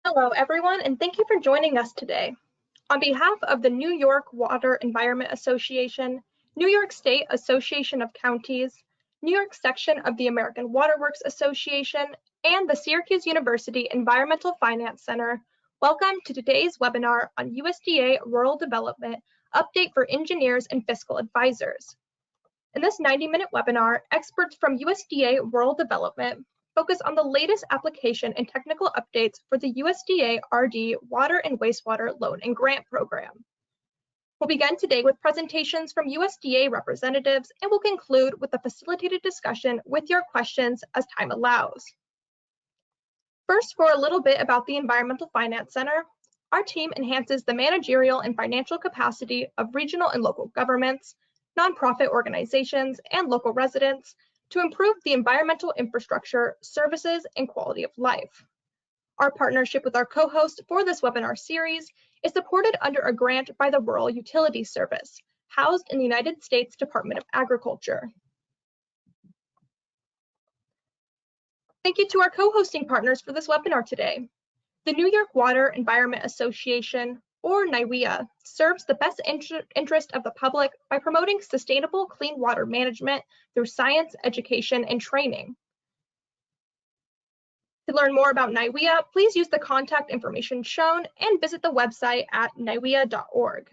Hello, everyone, and thank you for joining us today. On behalf of the New York Water Environment Association, New York State Association of Counties, New York section of the American Water Works Association, and the Syracuse University Environmental Finance Center, welcome to today's webinar on USDA Rural Development Update for Engineers and Fiscal Advisors. In this 90-minute webinar, experts from USDA Rural Development focus on the latest application and technical updates for the USDA RD Water and Wastewater Loan and Grant Program. We'll begin today with presentations from USDA representatives and we'll conclude with a facilitated discussion with your questions as time allows. First, for a little bit about the Environmental Finance Center, our team enhances the managerial and financial capacity of regional and local governments, nonprofit organizations, and local residents to improve the environmental infrastructure, services, and quality of life. Our partnership with our co-host for this webinar series is supported under a grant by the Rural Utilities Service, housed in the United States Department of Agriculture. Thank you to our co-hosting partners for this webinar today. The New York Water Environment Association, or NYWEA, serves the best interest of the public by promoting sustainable clean water management through science, education, and training. To learn more about NYWEA, please use the contact information shown and visit the website at nywea.org.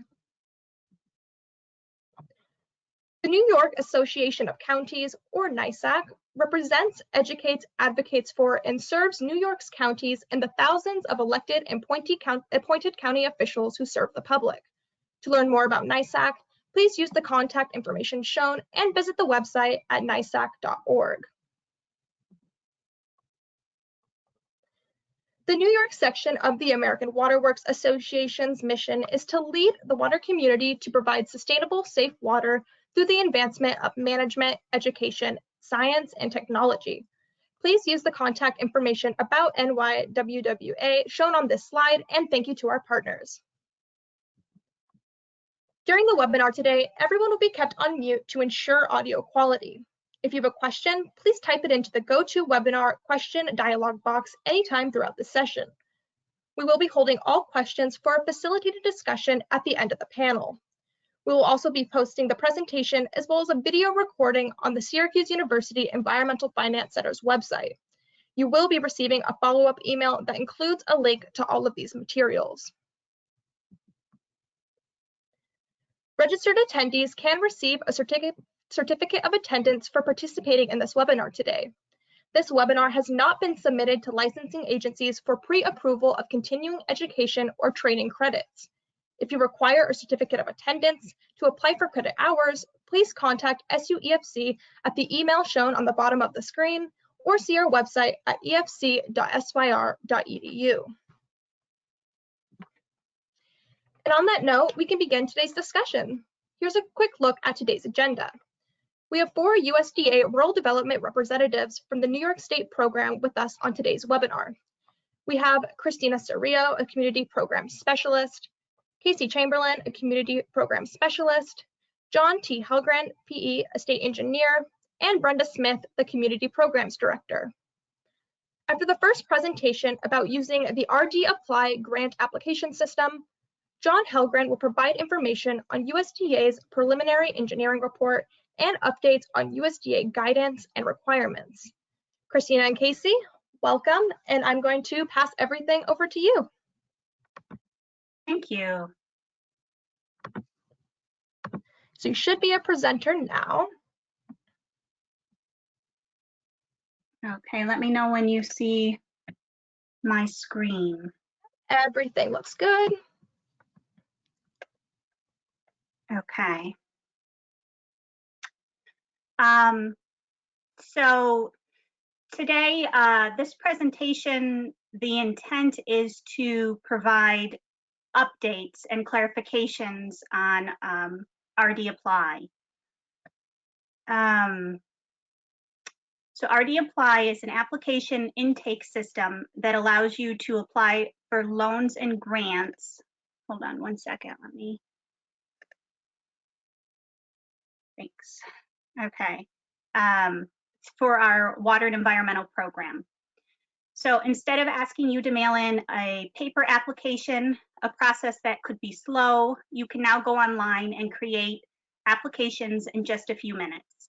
The New York Association of Counties, or NYSAC, represents, educates, advocates for, and serves New York's counties and the thousands of elected and appointed county officials who serve the public. To learn more about NYSAC, please use the contact information shown and visit the website at nysac.org. The New York section of the American Water Works Association's mission is to lead the water community to provide sustainable, safe water through the advancement of management, education, science, and technology. Please use the contact information about NYWWA shown on this slide, and thank you to our partners. During the webinar today, everyone will be kept on mute to ensure audio quality. If you have a question, please type it into the GoToWebinar question dialog box anytime throughout the session. We will be holding all questions for a facilitated discussion at the end of the panel. We will also be posting the presentation as well as a video recording on the Syracuse University Environmental Finance Center's website. You will be receiving a follow-up email that includes a link to all of these materials. Registered attendees can receive a certificate of attendance for participating in this webinar today. This webinar has not been submitted to licensing agencies for pre-approval of continuing education or training credits. If you require a certificate of attendance to apply for credit hours, please contact SUEFC at the email shown on the bottom of the screen or see our website at efc.syr.edu. And on that note, we can begin today's discussion. Here's a quick look at today's agenda. We have 4 USDA Rural Development representatives from the New York State program with us on today's webinar. We have Christina Cerrillo, a Community Program Specialist, Casey Chamberlain, a Community Program Specialist, John T. Helgren, PE, a State Engineer, and Brenda Smith, the Community Programs Director. After the first presentation about using the RDApply grant application system, John Helgren will provide information on USDA's preliminary engineering report and updates on USDA guidance and requirements. Christina and Casey, welcome, and I'm going to pass everything over to you. Thank you. So you should be a presenter now. Okay, let me know when you see my screen. Everything looks good. Okay. So today, this presentation, the intent is to provide updates and clarifications on RDApply. So RDApply is an application intake system that allows you to apply for loans and grants. Hold on one second, let me. Thanks. Okay. For our water and environmental program. So instead of asking you to mail in a paper application, a process that could be slow, you can now go online and create applications in just a few minutes.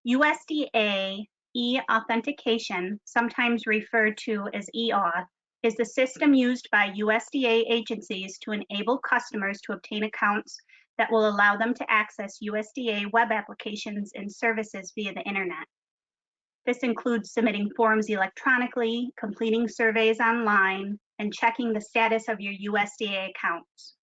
USDA e-authentication, sometimes referred to as eAuth, is the system used by USDA agencies to enable customers to obtain accounts that will allow them to access USDA web applications and services via the internet. This includes submitting forms electronically, completing surveys online, and checking the status of your USDA accounts.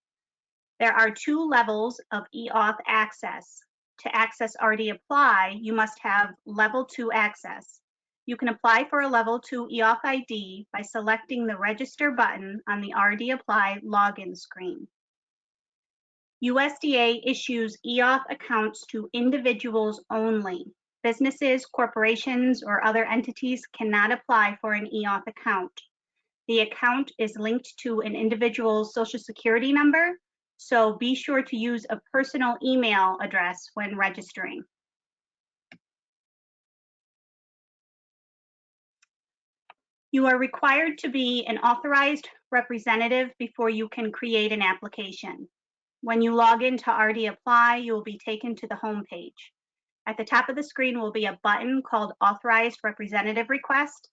There are 2 levels of eAuth access. To access RDApply, you must have Level 2 access. You can apply for a Level 2 eAuth ID by selecting the Register button on the RDApply login screen. USDA issues eAuth accounts to individuals only. Businesses, corporations, or other entities cannot apply for an eAuth account. The account is linked to an individual's Social Security number, so be sure to use a personal email address when registering. You are required to be an authorized representative before you can create an application. When you log into RDApply, you will be taken to the home page. At the top of the screen will be a button called Authorized Representative Request.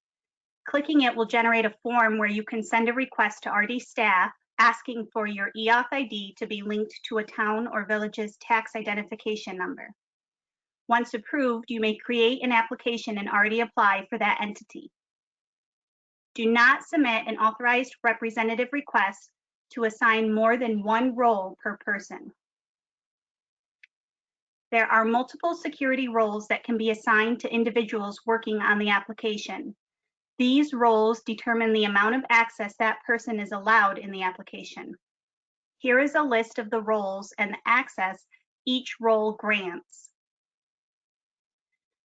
Clicking it will generate a form where you can send a request to RD staff asking for your eAuth ID to be linked to a town or village's tax identification number. Once approved, you may create an application in RDApply for that entity. Do not submit an authorized representative request to assign more than 1 role per person. There are multiple security roles that can be assigned to individuals working on the application. These roles determine the amount of access that person is allowed in the application. Here is a list of the roles and the access each role grants.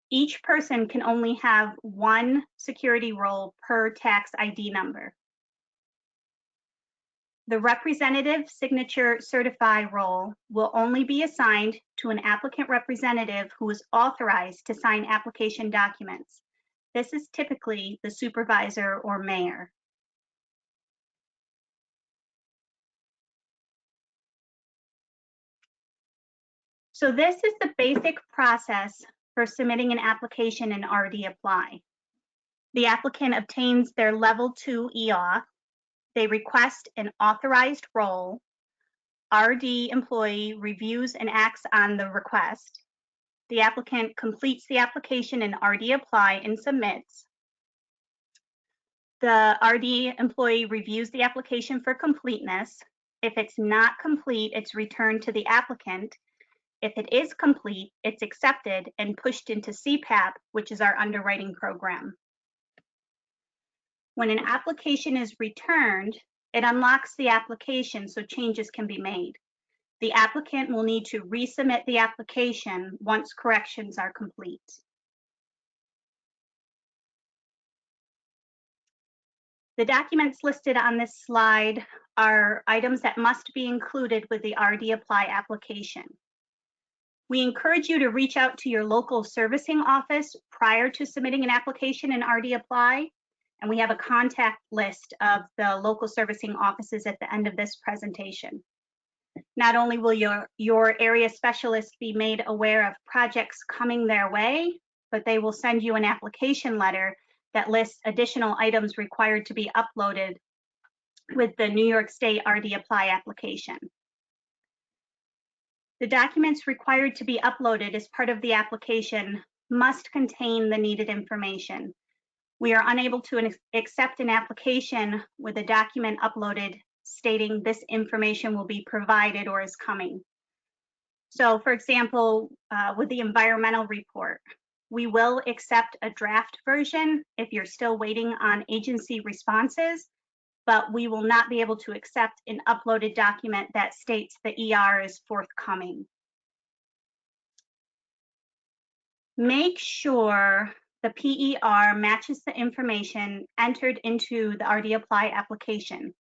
Each person can only have 1 security role per tax ID number. The Representative Signature Certify role will only be assigned to an applicant representative who is authorized to sign application documents. This is typically the supervisor or mayor. So this is the basic process for submitting an application in RDApply. The applicant obtains their Level 2 eAuth. They request an authorized role. RD employee reviews and acts on the request. The applicant completes the application in RDApply and submits. The RD employee reviews the application for completeness. If it's not complete, it's returned to the applicant. If it is complete, it's accepted and pushed into CPAP, which is our underwriting program. When an application is returned, it unlocks the application so changes can be made. The applicant will need to resubmit the application once corrections are complete. The documents listed on this slide are items that must be included with the RDApply application. We encourage you to reach out to your local servicing office prior to submitting an application in RDApply, and we have a contact list of the local servicing offices at the end of this presentation. Not only will your area specialist be made aware of projects coming their way, but they will send you an application letter that lists additional items required to be uploaded with the New York State RDApply application. The documents required to be uploaded as part of the application must contain the needed information. We are unable to accept an application with a document uploaded stating this information will be provided or is coming. So for example, with the environmental report, we will accept a draft version if you're still waiting on agency responses, but we will not be able to accept an uploaded document that states the ER is forthcoming. Make sure the PER matches the information entered into the RDApply application.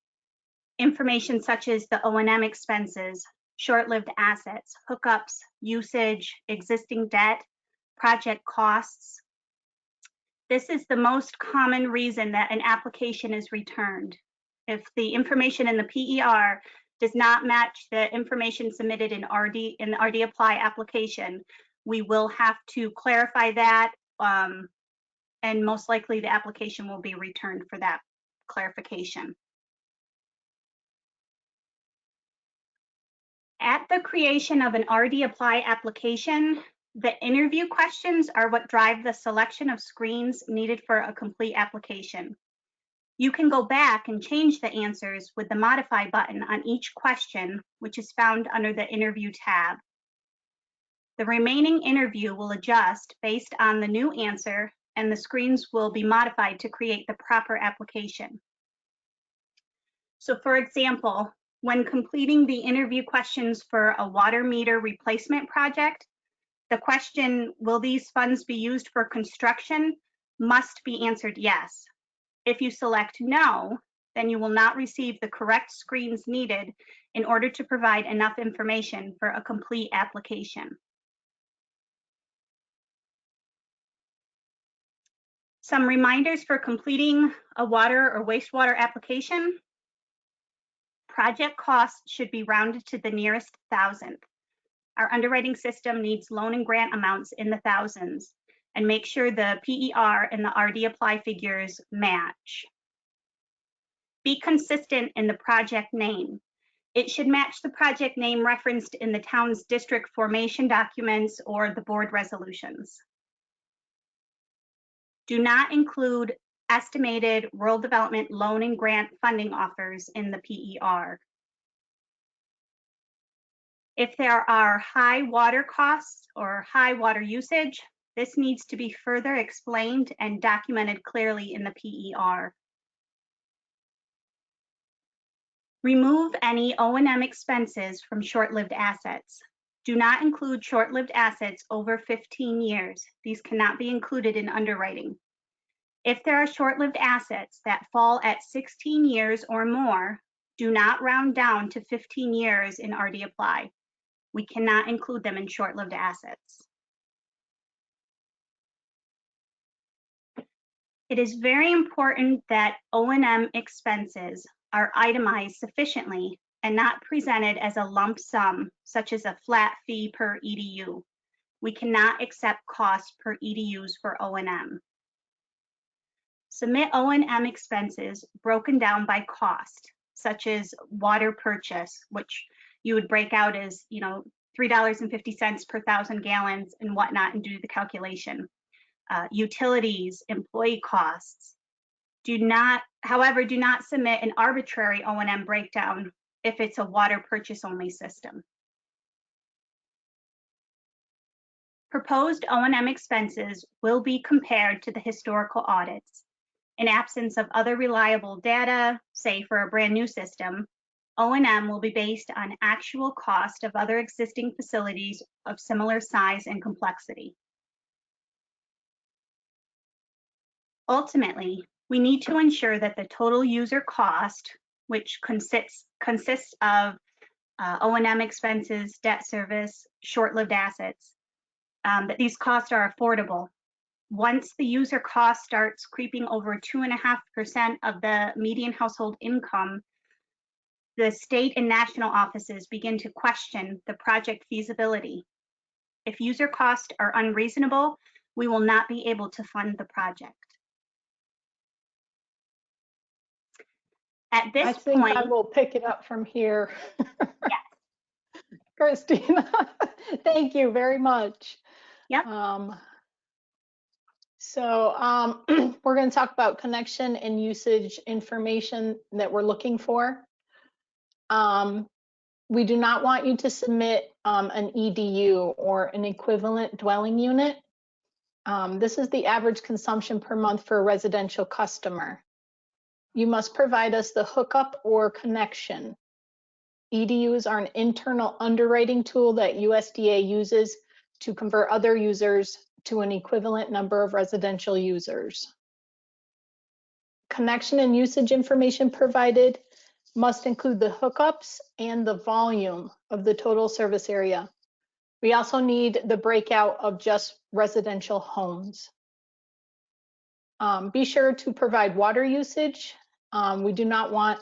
Information such as the O&M expenses, short-lived assets, hookups, usage, existing debt, project costs. This is the most common reason that an application is returned. If the information in the PER does not match the information submitted in the RDApply application, we will have to clarify that, and most likely the application will be returned for that clarification. At the creation of an RDApply application, the interview questions are what drive the selection of screens needed for a complete application. You can go back and change the answers with the Modify button on each question, which is found under the Interview tab. The remaining interview will adjust based on the new answer, and the screens will be modified to create the proper application. So for example, when completing the interview questions for a water meter replacement project, the question, will these funds be used for construction, must be answered yes. If you select no, then you will not receive the correct screens needed in order to provide enough information for a complete application. Some reminders for completing a water or wastewater application. Project costs should be rounded to the nearest thousandth. Our underwriting system needs loan and grant amounts in the thousands, and make sure the PER and the RDApply figures match. Be consistent in the project name. It should match the project name referenced in the town's district formation documents or the board resolutions. Do not include estimated rural development loan and grant funding offers in the PER. If there are high water costs or high water usage, this needs to be further explained and documented clearly in the PER. Remove any O&M expenses from short-lived assets. Do not include short-lived assets over 15 years. These cannot be included in underwriting. If there are short-lived assets that fall at 16 years or more, do not round down to 15 years in RDApply. We cannot include them in short-lived assets. It is very important that O&M expenses are itemized sufficiently and not presented as a lump sum, such as a flat fee per EDU. We cannot accept costs per EDUs for O&M. Submit O&M expenses broken down by cost, such as water purchase, which you would break out as, $3.50 per 1,000 gallons and whatnot, and do the calculation. Utilities, employee costs. However, do not submit an arbitrary O&M breakdown if it's a water purchase only system. Proposed O&M expenses will be compared to the historical audits. In absence of other reliable data, say for a brand new system, O&M will be based on actual cost of other existing facilities of similar size and complexity. Ultimately, we need to ensure that the total user cost, which consists of O&M expenses, debt service, short-lived assets, that these costs are affordable. Once the user cost starts creeping over 2.5% of the median household income, the state and national offices begin to question the project feasibility. If user costs are unreasonable, we will not be able to fund the project. At this point, I will pick it up from here. Yes. Christina, thank you very much. Yep. We're going to talk about connection and usage information that we're looking for. We do not want you to submit an EDU or an equivalent dwelling unit. This is the average consumption per month for a residential customer. You must provide us the hookup or connection. EDUs are an internal underwriting tool that USDA uses to convert other users to an equivalent number of residential users. Connection and usage information provided must include the hookups and the volume of the total service area. We also need the breakout of just residential homes. Be sure to provide water usage. We do not want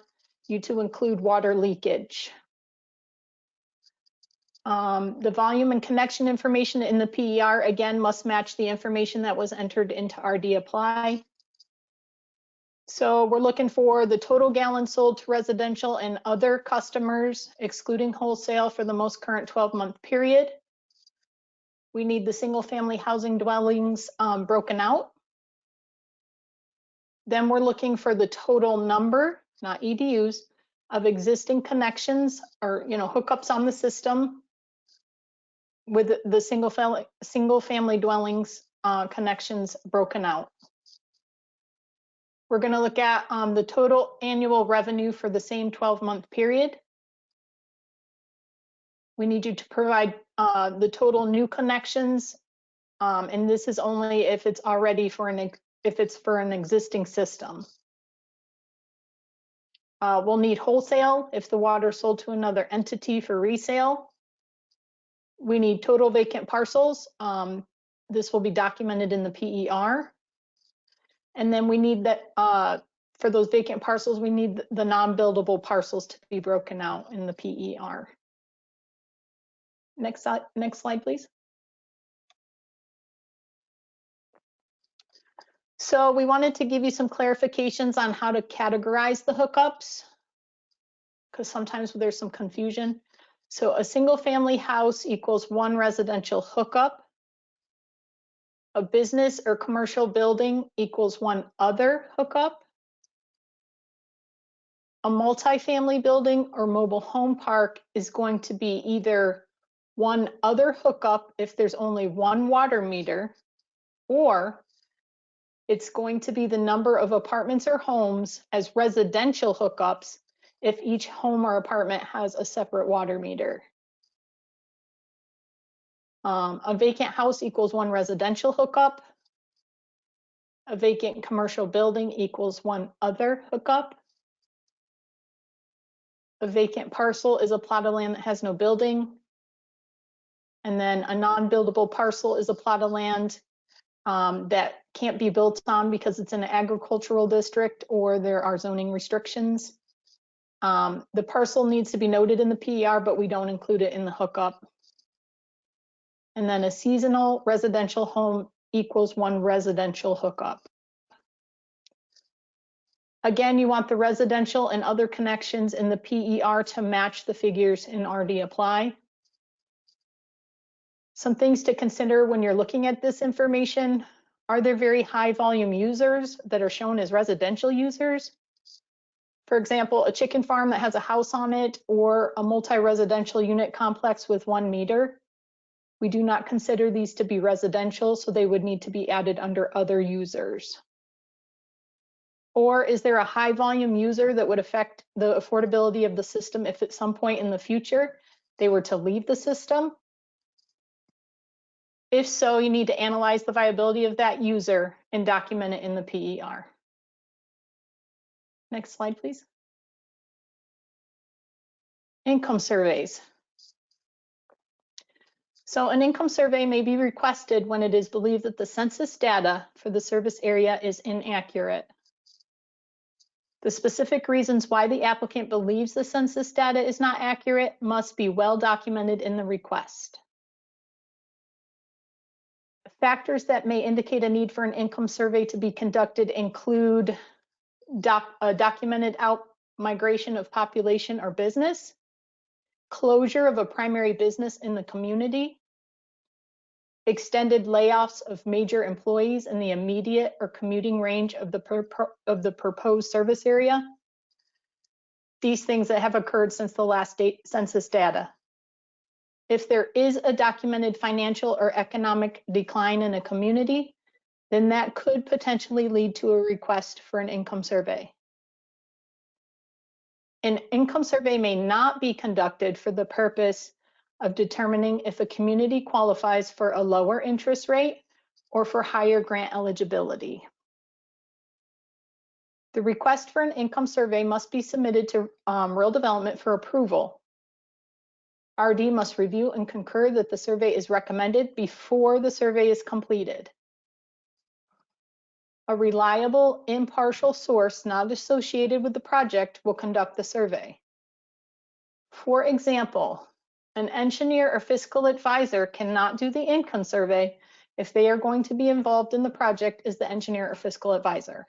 you to include water leakage. The volume and connection information in the PER, again, must match the information that was entered into RDApply. So we're looking for the total gallons sold to residential and other customers, excluding wholesale, for the most current 12-month period. We need the single-family housing dwellings broken out. Then we're looking for the total number, not EDUs, of existing connections or hookups on the system with the single-family dwellings connections broken out. We're going to look at the total annual revenue for the same 12-month period. We need you to provide the total new connections, and this is only if it's already for an existing system. We'll need wholesale if the water is sold to another entity for resale. We need total vacant parcels. This will be documented in the PER. And then we need that for those vacant parcels, we need the non-buildable parcels to be broken out in the PER. Next slide, please. So we wanted to give you some clarifications on how to categorize the hookups, because sometimes there's some confusion. So a single family house equals one residential hookup. A business or commercial building equals one other hookup. A multifamily building or mobile home park is going to be either one other hookup if there's only one water meter, or it's going to be the number of apartments or homes as residential hookups if each home or apartment has a separate water meter. A vacant house equals one residential hookup. A vacant commercial building equals one other hookup. A vacant parcel is a plot of land that has no building. And then a non-buildable parcel is a plot of land that can't be built on because it's in an agricultural district or there are zoning restrictions. The parcel needs to be noted in the PER, but we don't include it in the hookup. And then a seasonal residential home equals one residential hookup. Again, you want the residential and other connections in the PER to match the figures in RDApply. Some things to consider when you're looking at this information: are there very high volume users that are shown as residential users? For example, a chicken farm that has a house on it, or a multi-residential unit complex with 1 meter. We do not consider these to be residential, so they would need to be added under other users. Or is there a high volume user that would affect the affordability of the system if at some point in the future they were to leave the system? If so, you need to analyze the viability of that user and document it in the PER. Next slide, please. Income surveys. So an income survey may be requested when it is believed that the census data for the service area is inaccurate. The specific reasons why the applicant believes the census data is not accurate must be well documented in the request. Factors that may indicate a need for an income survey to be conducted include documented out-migration of population or business, closure of a primary business in the community, extended layoffs of major employees in the immediate or commuting range of the proposed service area. These things that have occurred since the last census data. If there is a documented financial or economic decline in a community, then that could potentially lead to a request for an income survey. An income survey may not be conducted for the purpose of determining if a community qualifies for a lower interest rate or for higher grant eligibility. The request for an income survey must be submitted to Rural Development for approval. RD must review and concur that the survey is recommended before the survey is completed. A reliable, impartial source not associated with the project will conduct the survey. For example, an engineer or fiscal advisor cannot do the income survey if they are going to be involved in the project as the engineer or fiscal advisor.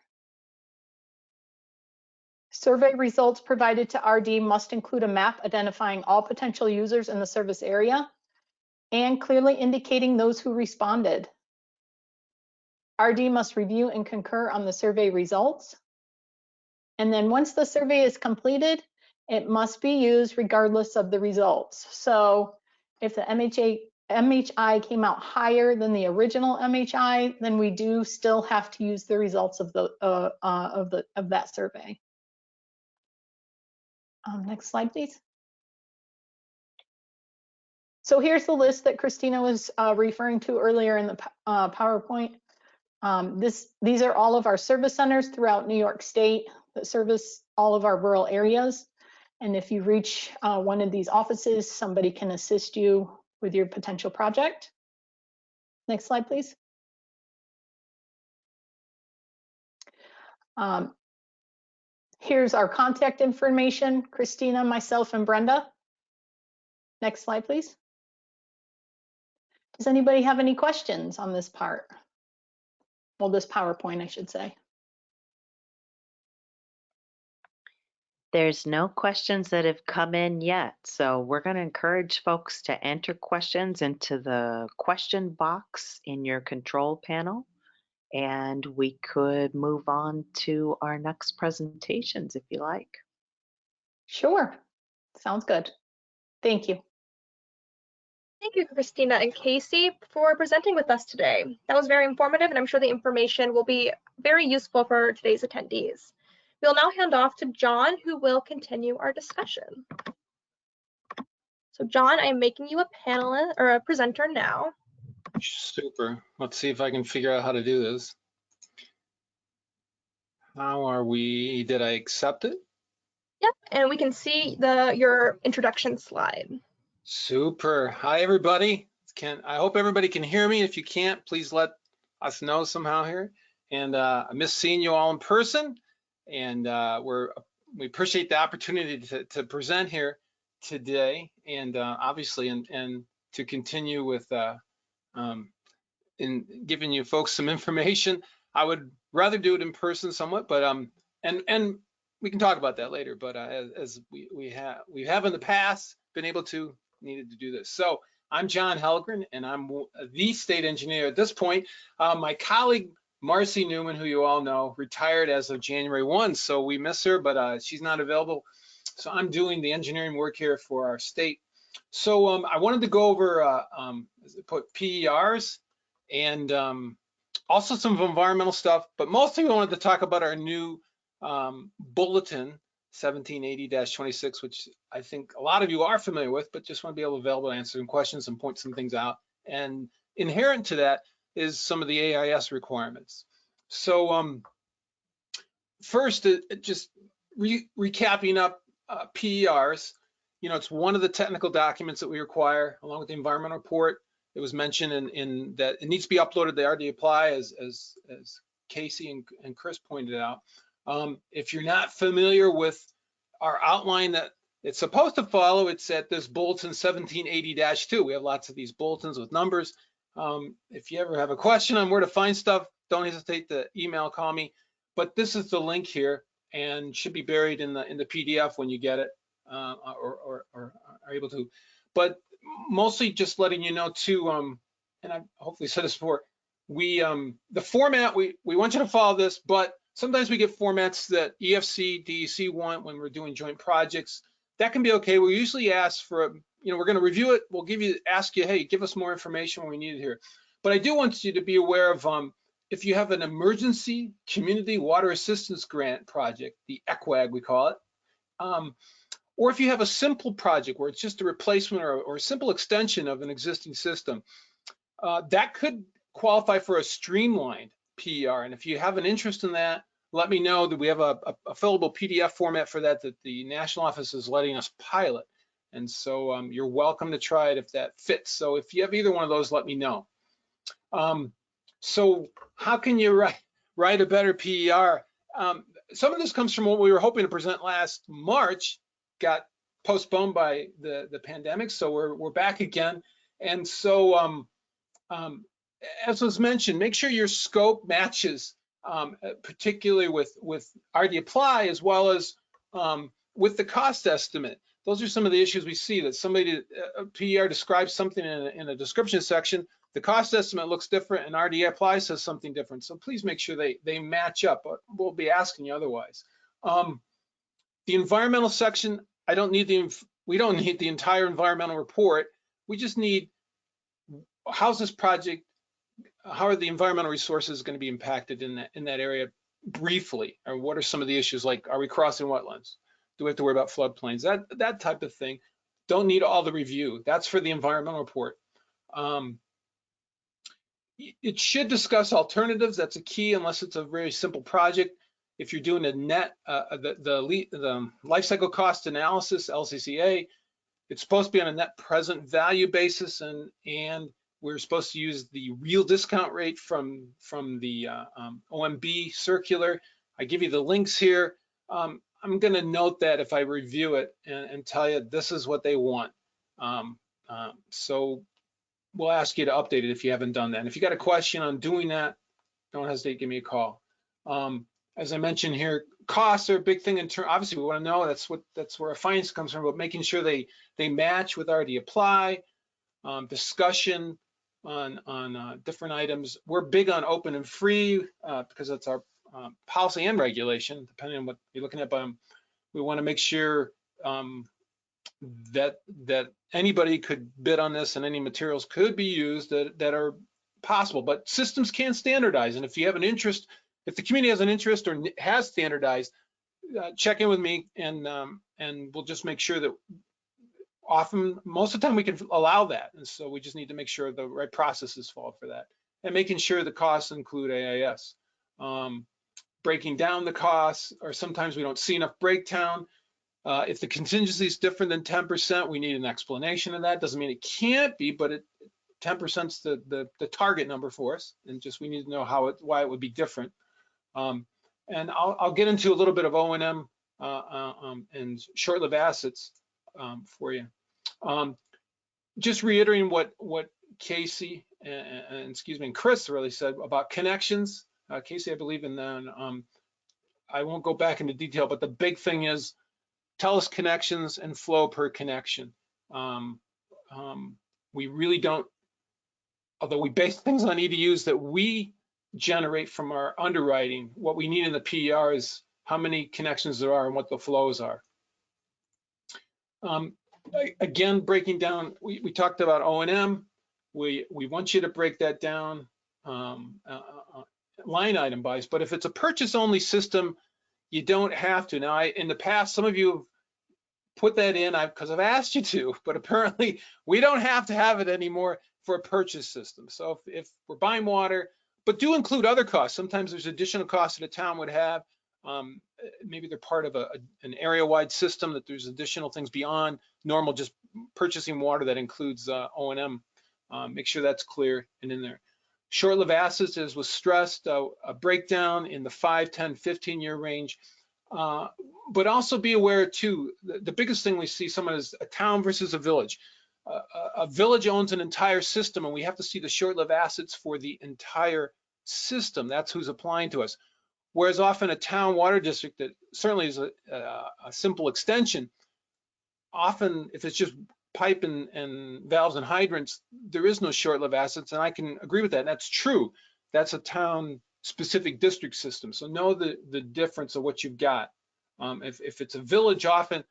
Survey results provided to RD must include a map identifying all potential users in the service area and clearly indicating those who responded. RD must review and concur on the survey results. And then once the survey is completed, it must be used regardless of the results. So if the MHI came out higher than the original MHI, then we do still have to use the results of that survey. Next slide, please. So here's the list that Christina was referring to earlier in the PowerPoint. These are all of our service centers throughout New York State that service all of our rural areas. And if you reach one of these offices, somebody can assist you with your potential project. Next slide, please. Here's our contact information, Christina, myself, and Brenda. Next slide, please. Does anybody have any questions on this part? Well, this PowerPoint, I should say. There's no questions that have come in yet, so we're going to encourage folks to enter questions into the question box in your control panel, and we could move on to our next presentations if you like. Sure, sounds good. Thank you. Thank you, Christina and Casey, for presenting with us today. That was very informative, and I'm sure the information will be very useful for today's attendees. We'll now hand off to John, who will continue our discussion. So John, I'm making you a panelist or a presenter now. Super. Let's see if I can figure out how to do this. How are we? Did I accept it? Yep, and we can see your introduction slide. Super. Hi, everybody. I hope everybody can hear me. If you can't, please let us know somehow here. And I miss seeing you all in person. And we appreciate the opportunity to present here today, and obviously, and to continue with in giving you folks some information. I would rather do it in person somewhat, but and we can talk about that later. But as we have in the past been able to needed to do this. So I'm John Helgren, and I'm the state engineer at this point. My colleague Marcy Newman, who you all know, retired as of January 1, so we miss her, but she's not available. So I'm doing the engineering work here for our state. So I wanted to go over PERs and also some environmental stuff, but mostly we wanted to talk about our new Bulletin 1780-26, which I think a lot of you are familiar with, but just want to be available to answer some questions and point some things out. And inherent to that is some of the AIS requirements. So first, just recapping up PERs, you know, it's one of the technical documents that we require along with the environmental report. It was mentioned in that it needs to be uploaded to RDApply, as Casey and Chris pointed out. If you're not familiar with our outline that it's supposed to follow, it's at this Bulletin 1780-2. We have lots of these bulletins with numbers. If you ever have a question on where to find stuff, don't hesitate to email, call me. But this is the link here, and should be buried in the PDF when you get it, or are able to. But mostly just letting you know too, and I've hopefully said this before, the format, we want you to follow this, but sometimes we get formats that EFC, DEC want when we're doing joint projects. That can be okay. We usually ask for, you know, we're going to review it. We'll ask you, hey, give us more information when we need it here. But I do want you to be aware of if you have an emergency community water assistance grant project, the ECWAG we call it, or if you have a simple project where it's just a replacement or a simple extension of an existing system, that could qualify for a streamlined PER. And if you have an interest in that, let me know. That we have a fillable PDF format for that the national office is letting us pilot. And so you're welcome to try it if that fits. So if you have either one of those, let me know. So how can you write a better PER. Some of this comes from what we were hoping to present last March, got postponed by the pandemic, so we're back again. And so as was mentioned, make sure your scope matches, particularly with RDApply, as well as with the cost estimate. Those are some of the issues we see, that somebody, a PER describes something in a description section, the cost estimate looks different, and RDApply says something different. So please make sure they match up. We'll be asking you otherwise. The environmental section, we don't need the entire environmental report. We just need, how's this project, how are the environmental resources going to be impacted in that area briefly? Or what are some of the issues, like, are we crossing wetlands? Do we have to worry about floodplains? That type of thing. Don't need all the review. That's for the environmental report. It should discuss alternatives. That's a key, unless it's a very simple project. If you're doing a net, the life cycle cost analysis, LCCA, it's supposed to be on a net present value basis, and we're supposed to use the real discount rate from the OMB circular. I give you the links here. I'm going to note that if I review it and tell you this is what they want. So we'll ask you to update it if you haven't done that. And if you got a question on doing that, don't hesitate, give me a call. As I mentioned here, costs are a big thing in terms, obviously we want to know, that's where our finance comes from, but making sure they match with RDApply, discussion on different items. We're big on open and free because that's our policy and regulation, depending on what you're looking at. But we want to make sure that anybody could bid on this, and any materials could be used that are possible. But systems can standardize, and if you have an interest, if the community has an interest or has standardized, check in with me, and we'll just make sure that most of the time we can allow that. And so we just need to make sure the right processes fall for that, and making sure the costs include AIS. Breaking down the costs, or sometimes we don't see enough breakdown. If the contingency is different than 10%, we need an explanation of that. Doesn't mean it can't be, but 10% is the target number for us, and just we need to know why it would be different. And I'll get into a little bit of O&M and short-lived assets for you. Just reiterating what Casey and Chris really said about connections. Casey, I believe, and then I won't go back into detail, but the big thing is tell us connections and flow per connection. We really don't, although we base things on EDUs that we generate from our underwriting, what we need in the PER is how many connections there are and what the flows are. Again, breaking down, we talked about O&M. We want you to break that down line item buys, but if it's a purchase only system, you don't have to. Now, in the past, some of you have put that in because I've asked you to, but apparently we don't have to have it anymore for a purchase system. So if we're buying water, but do include other costs. Sometimes there's additional costs that a town would have. Maybe they're part of an area-wide system, that there's additional things beyond normal just purchasing water that includes O&M. Make sure that's clear and in there. Short-lived assets, as was stressed, a breakdown in the 5, 10, 15-year range. But also be aware too, the biggest thing we see someone is a town versus a village. A village owns an entire system, and we have to see the short-lived assets for the entire system. That's who's applying to us. Whereas often a town water district that certainly is a simple extension, often if it's just pipe and valves and hydrants, there is no short-lived assets, and I can agree with that. And that's true. That's a town-specific district system. So know the difference of what you've got. If it's a village, often,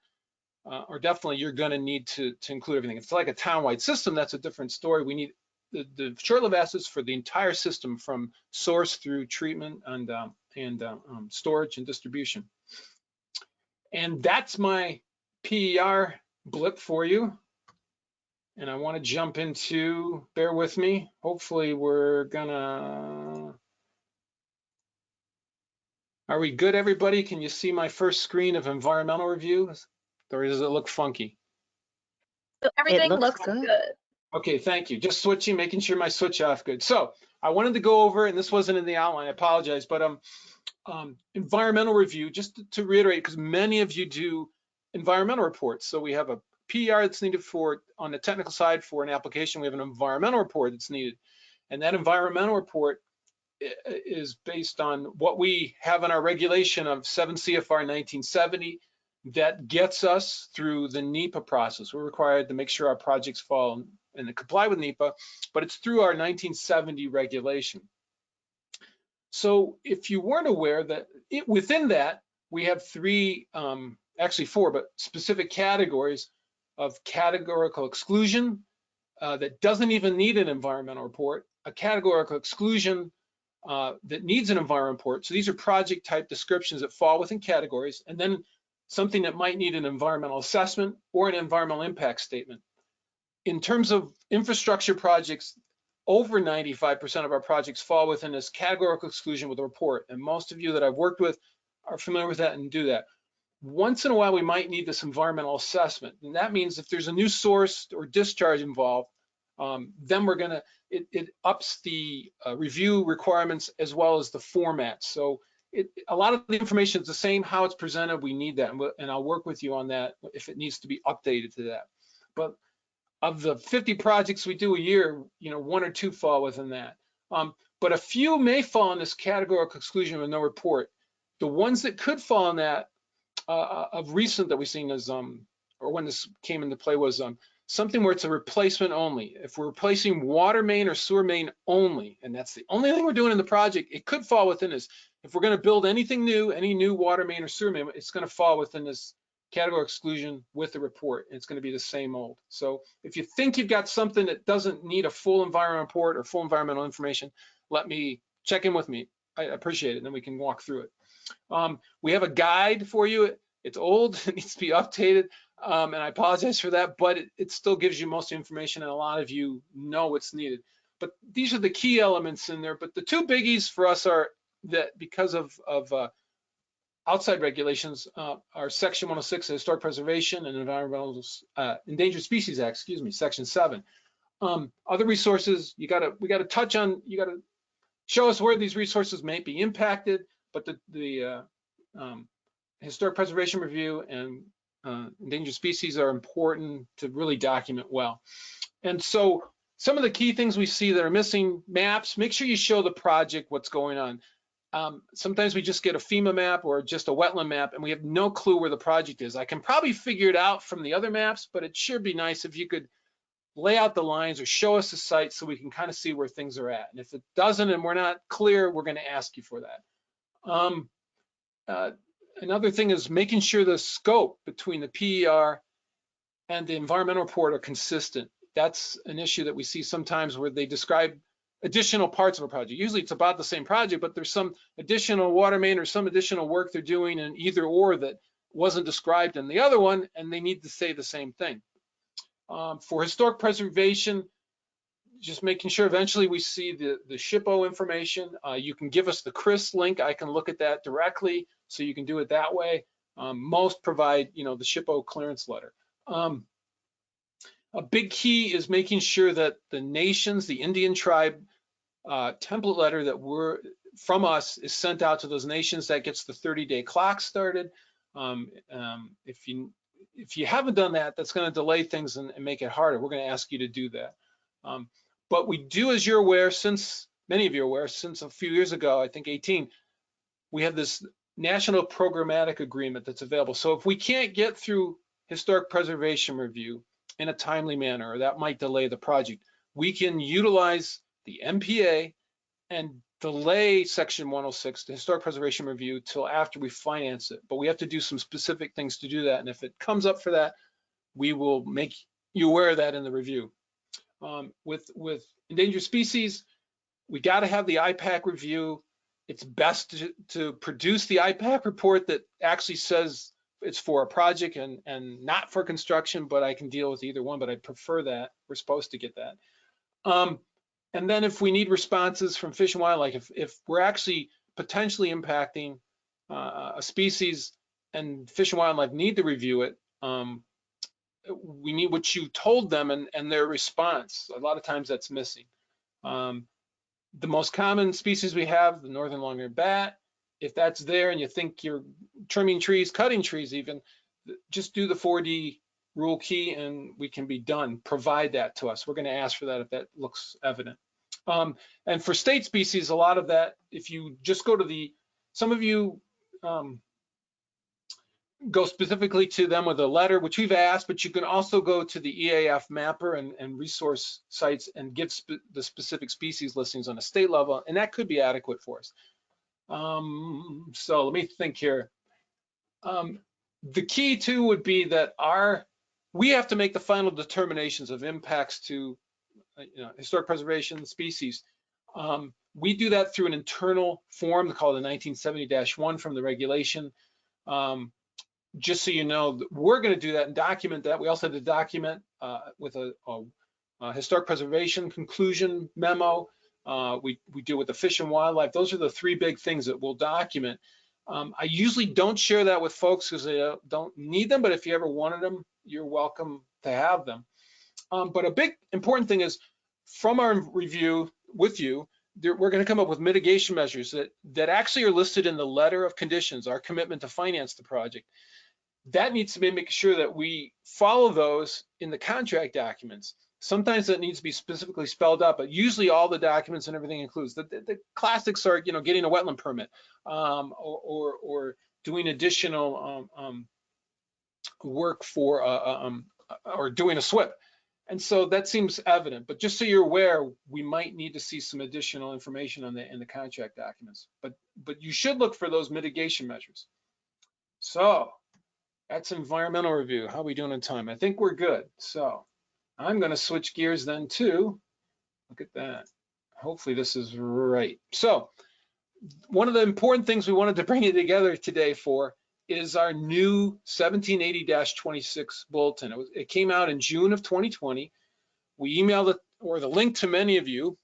or definitely, you're going to need to include everything. If it's like a town-wide system, that's a different story. We need the short-lived assets for the entire system, from source through treatment and storage and distribution. And that's my PER blip for you. And I want to jump into, bear with me, hopefully we're gonna, are we good, everybody? Can you see my first screen of environmental review, or does it look funky? So everything looks good. Okay, thank you. Just switching, making sure my switch off good. So I wanted to go over, and this wasn't in the outline, I apologize, but environmental review, just to reiterate, because many of you do environmental reports. So we have a PER that's needed for, on the technical side for an application, we have an environmental report that's needed. And that environmental report is based on what we have in our regulation of 7 CFR 1970 that gets us through the NEPA process. We're required to make sure our projects fall and comply with NEPA, but it's through our 1970 regulation. So if you weren't aware that within that, we have three, actually four, but specific categories of categorical exclusion that doesn't even need an environmental report, a categorical exclusion that needs an environmental report. So these are project type descriptions that fall within categories, and then something that might need an environmental assessment or an environmental impact statement. In terms of infrastructure projects, over 95% of our projects fall within this categorical exclusion with a report. And most of you that I've worked with are familiar with that and do that. Once in a while, we might need this environmental assessment. And that means if there's a new source or discharge involved, then we're gonna, it ups the review requirements as well as the format. So a lot of the information is the same, how it's presented, we need that. And I'll work with you on that if it needs to be updated to that. But of the 50 projects we do a year, one or two fall within that. But a few may fall in this categorical exclusion with no report. The ones that could fall in that of recent that we've seen is, or when this came into play was something where it's a replacement only. If we're replacing water main or sewer main only, and that's the only thing we're doing in the project, it could fall within this. If we're gonna build anything new, any new water main or sewer main, it's gonna fall within this category exclusion with the report, and it's going to be the same old. So if you think you've got something that doesn't need a full environmental report or full environmental information, check in with me. I appreciate it, and then we can walk through it. We have a guide for you. It's old, it needs to be updated, and I apologize for that, but it still gives you most of the information, and a lot of you know what's needed. But these are the key elements in there. But the two biggies for us are that because of outside regulations are Section 106, the Historic Preservation and Environmental Endangered Species Act, Section 7. Other resources, we gotta touch on, you gotta show us where these resources may be impacted, but the Historic Preservation Review and endangered species are important to really document well. And so some of the key things we see that are missing: maps. Make sure you show the project what's going on. Sometimes we just get a FEMA map or just a wetland map and we have no clue where the project is. I can probably figure it out from the other maps, but it sure be nice if you could lay out the lines or show us the site so we can kind of see where things are at. And if it doesn't and we're not clear, we're going to ask you for that. Another thing is making sure the scope between the PER and the environmental report are consistent. That's an issue that we see sometimes where they describe additional parts of a project. Usually it's about the same project, but there's some additional water main or some additional work they're doing in either or that wasn't described in the other one, and they need to say the same thing. For historic preservation, just making sure eventually we see the SHPO information. You can give us the CRIS link. I can look at that directly, so you can do it that way. Most provide, the SHPO clearance letter. A big key is making sure that the nations, the Indian tribe template letter that from us is sent out to those nations. That gets the 30-day clock started. If you haven't done that, that's going to delay things and make it harder. We're going to ask you to do that. But we do, as you're aware, many of you are aware, since a few years ago, I think 18, we have this national programmatic agreement that's available. So if we can't get through historic preservation review in a timely manner, or that might delay the project, we can utilize the MPA and delay Section 106, the historic preservation review, till after we finance it. But we have to do some specific things to do that. And if it comes up for that, we will make you aware of that in the review. With endangered species, we got to have the IPAC review. It's best to produce the IPAC report that actually says it's for a project and not for construction, but I can deal with either one, but I prefer that. We're supposed to get that. And then if we need responses from Fish and Wildlife, if we're actually potentially impacting a species and Fish and Wildlife need to review it, we need what you told them and their response. A lot of times that's missing. The most common species we have, the northern long-eared bat. If that's there and you think you're trimming trees, cutting trees even, just do the 4D rule key and we can be done. Provide that to us. We're going to ask for that if that looks evident. And for state species, a lot of that, if you just go to some of you go specifically to them with a letter, which we've asked, but you can also go to the EAF mapper and resource sites and give the specific species listings on a state level, and that could be adequate for us. So let me think here. The key too would be that we have to make the final determinations of impacts to historic preservation species. We do that through an internal form called the 1970-1 from the regulation. Just so you know, we're going to do that and document that. We also have to document with a historic preservation conclusion memo. We do with the Fish and Wildlife. Those are the three big things that we'll document. I usually don't share that with folks because they don't need them, but if you ever wanted them, you're welcome to have them. But a big important thing is from our review with you, we're going to come up with mitigation measures that actually are listed in the letter of conditions, our commitment to finance the project. That needs to be making sure that we follow those in the contract documents. Sometimes that needs to be specifically spelled out, but usually all the documents and everything includes. The classics are, getting a wetland permit or doing additional work for or doing a SWIP. And so that seems evident, but just so you're aware, we might need to see some additional information on in the contract documents. But you should look for those mitigation measures. So that's environmental review. How are we doing in time? I think we're good. So I'm going to switch gears then to, look at that. Hopefully this is right. So one of the important things we wanted to bring you together today for is our new 1780-26 bulletin. It came out in June of 2020. We emailed it, or the link to many of you,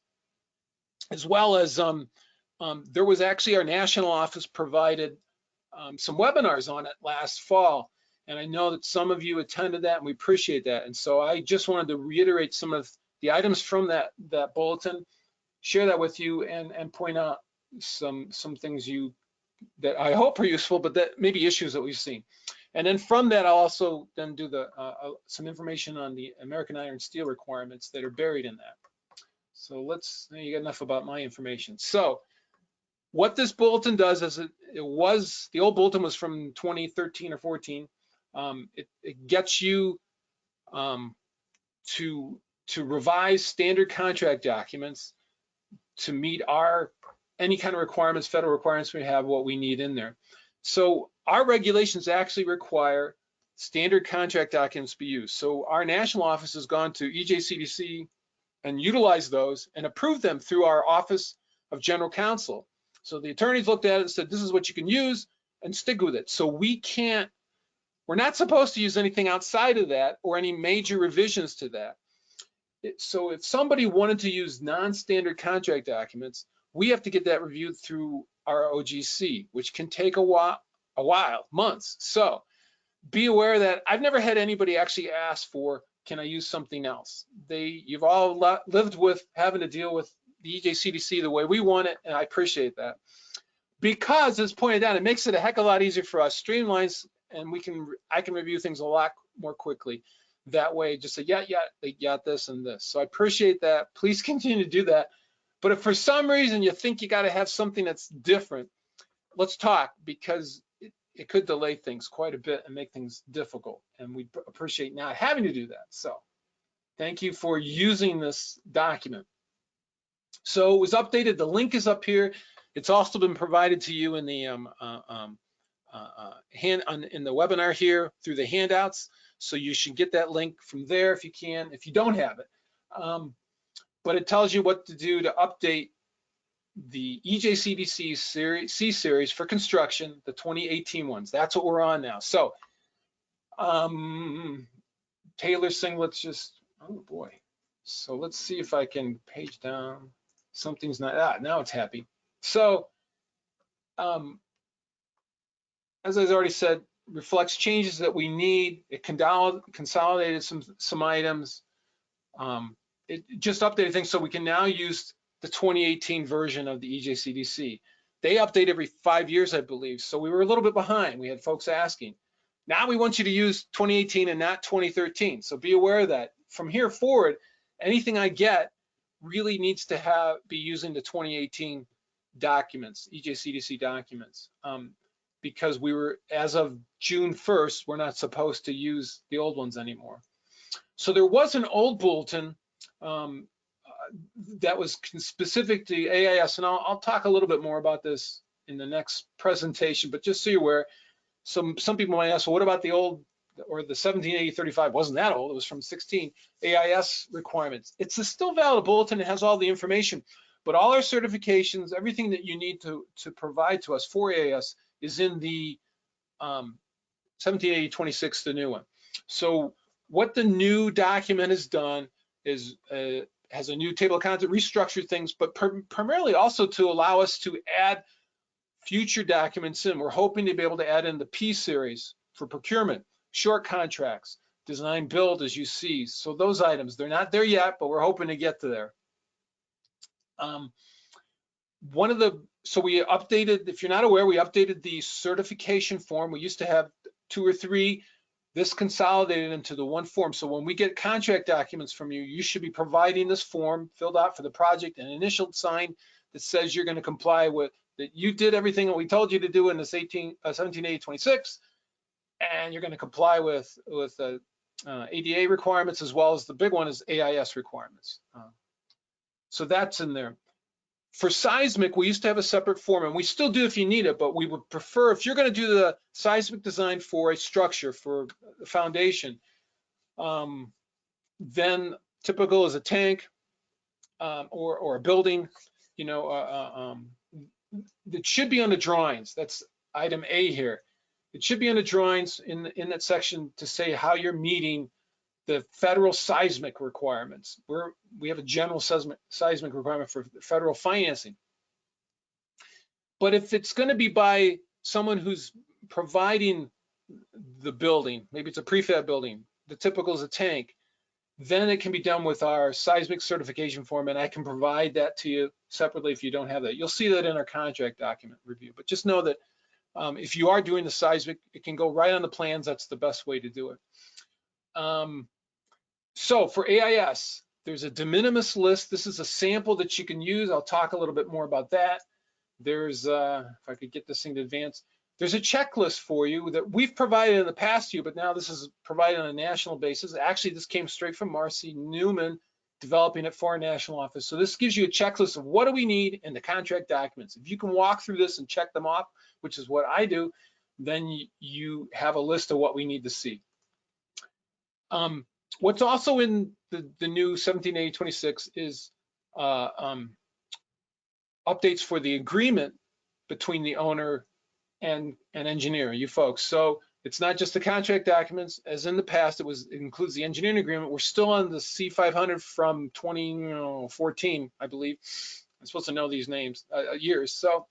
as well as there was actually our national office provided some webinars on it last fall. And I know that some of you attended that and we appreciate that. And so I just wanted to reiterate some of the items from that bulletin, share that with you and point out some things that I hope are useful, but that may be issues that we've seen. And then from that, I'll also then do some information on the American Iron and Steel requirements that are buried in that. So you got enough about my information. So what this bulletin does is the old bulletin was from 2013 or 14. It gets you to revise standard contract documents to meet any kind of requirements, federal requirements we have, what we need in there. So our regulations actually require standard contract documents be used. So our national office has gone to EJCDC and utilized those and approved them through our Office of General Counsel. So the attorneys looked at it and said, this is what you can use and stick with it. So we're not supposed to use anything outside of that or any major revisions to that. So if somebody wanted to use non-standard contract documents, we have to get that reviewed through our OGC, which can take a while, months. So be aware that I've never had anybody actually ask for, can I use something else? You've all lived with having to deal with the EJCDC the way we want it, and I appreciate that. Because, as pointed out, it makes it a heck of a lot easier for us, streamlines, and I can review things a lot more quickly. That way, just say, yeah, they got this and this. So I appreciate that. Please continue to do that. But if for some reason you think you got to have something that's different, let's talk, because it could delay things quite a bit and make things difficult. And we appreciate not having to do that. So thank you for using this document. So it was updated. The link is up here. It's also been provided to you in the in the webinar here through the handouts. So you should get that link from there if you can, if you don't have it. But it tells you what to do to update the EJCDC C series for construction, the 2018 ones. That's what we're on now. So Taylor singlets oh boy. So let's see if I can page down. Something's not, now it's happy. So as I already said, reflects changes that we need. It consolidated some items. It just updated things so we can now use the 2018 version of the EJCDC. They update every 5 years, I believe. So we were a little bit behind. We had folks asking. Now we want you to use 2018 and not 2013. So be aware of that. From here forward, anything I get really needs to be using the 2018 documents, EJCDC documents, because we were, as of June 1st, we're not supposed to use the old ones anymore. So there was an old bulletin that was specific to AIS, and I'll talk a little bit more about this in the next presentation, but just so you're aware, some people might ask, well, what about the old, or the 1780-35? Wasn't that old? It was from 16 AIS requirements. It's a still valid bulletin. It has all the information, but all our certifications, everything that you need to provide to us for AIS is in the 1780-26, the new one. So what the new document has done is has a new table of contents, restructured things, but primarily also to allow us to add future documents in. We're hoping to be able to add in the P series for procurement, short contracts, design build, as you see. So those items, they're not there yet, but we're hoping to get to there. So we updated, if you're not aware, we updated the certification form. We used to have 2 or 3. This consolidated into the one form. So when we get contract documents from you, you should be providing this form filled out for the project, an initial sign that says you're going to comply with, that you did everything that we told you to do in this 1780-26, and you're going to comply with ADA requirements, as well as the big one is AIS requirements. So that's in there. For seismic, we used to have a separate form, and we still do if you need it, but we would prefer, if you're going to do the seismic design for a structure, for a foundation, then typical is a tank or a building, you know, it should be on the drawings. That's item A here. It should be on the drawings in that section to say how you're meeting the federal seismic requirements. We have a general seismic requirement for federal financing. But if it's going to be by someone who's providing the building, maybe it's a prefab building, the typical is a tank, then it can be done with our seismic certification form, and I can provide that to you separately if you don't have that. You'll see that in our contract document review. But just know that if you are doing the seismic, it can go right on the plans. That's the best way to do it. So for AIS, there's a DeMinimis list. This is a sample that you can use. I'll talk a little bit more about that. There's, if I could get this thing to advance, there's a checklist for you that we've provided in the past to you, but now this is provided on a national basis. Actually, this came straight from Marcy Newman, developing it for our national office. So this gives you a checklist of what do we need in the contract documents. If you can walk through this and check them off, which is what I do, then you have a list of what we need to see. What's also in the new 1780-26 is updates for the agreement between the owner and an engineer, you folks. So it's not just the contract documents. As in the past, it includes the engineering agreement. We're still on the C500 from 2014, I believe. I'm supposed to know these names, years. So,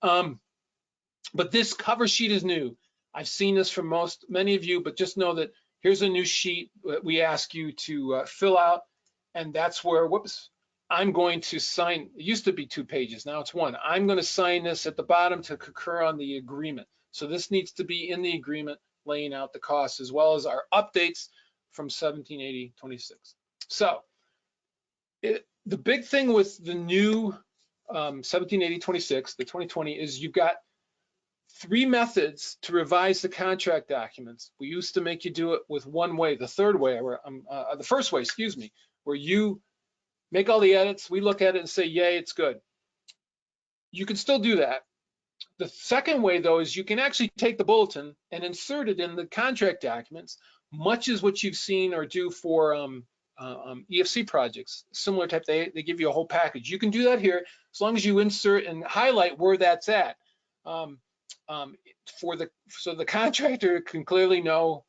but this cover sheet is new. I've seen this from many of you, but just know that here's a new sheet that we ask you to fill out, and that's where, whoops, I'm going to sign. It used to be 2 pages, now it's 1. I'm going to sign this at the bottom to concur on the agreement. So this needs to be in the agreement, laying out the costs as well as our updates from 1780-26. So the big thing with the new 1780-26, the 2020, is you've got 3 methods to revise the contract documents. We used to make you do it with one way, the first way, excuse me, where you make all the edits, we look at it and say, yay, it's good. You can still do that. The second way, though, is you can actually take the bulletin and insert it in the contract documents, much as what you've seen or do for EFC projects, similar type. They give you a whole package. You can do that here as long as you insert and highlight where that's at. So the contractor can clearly know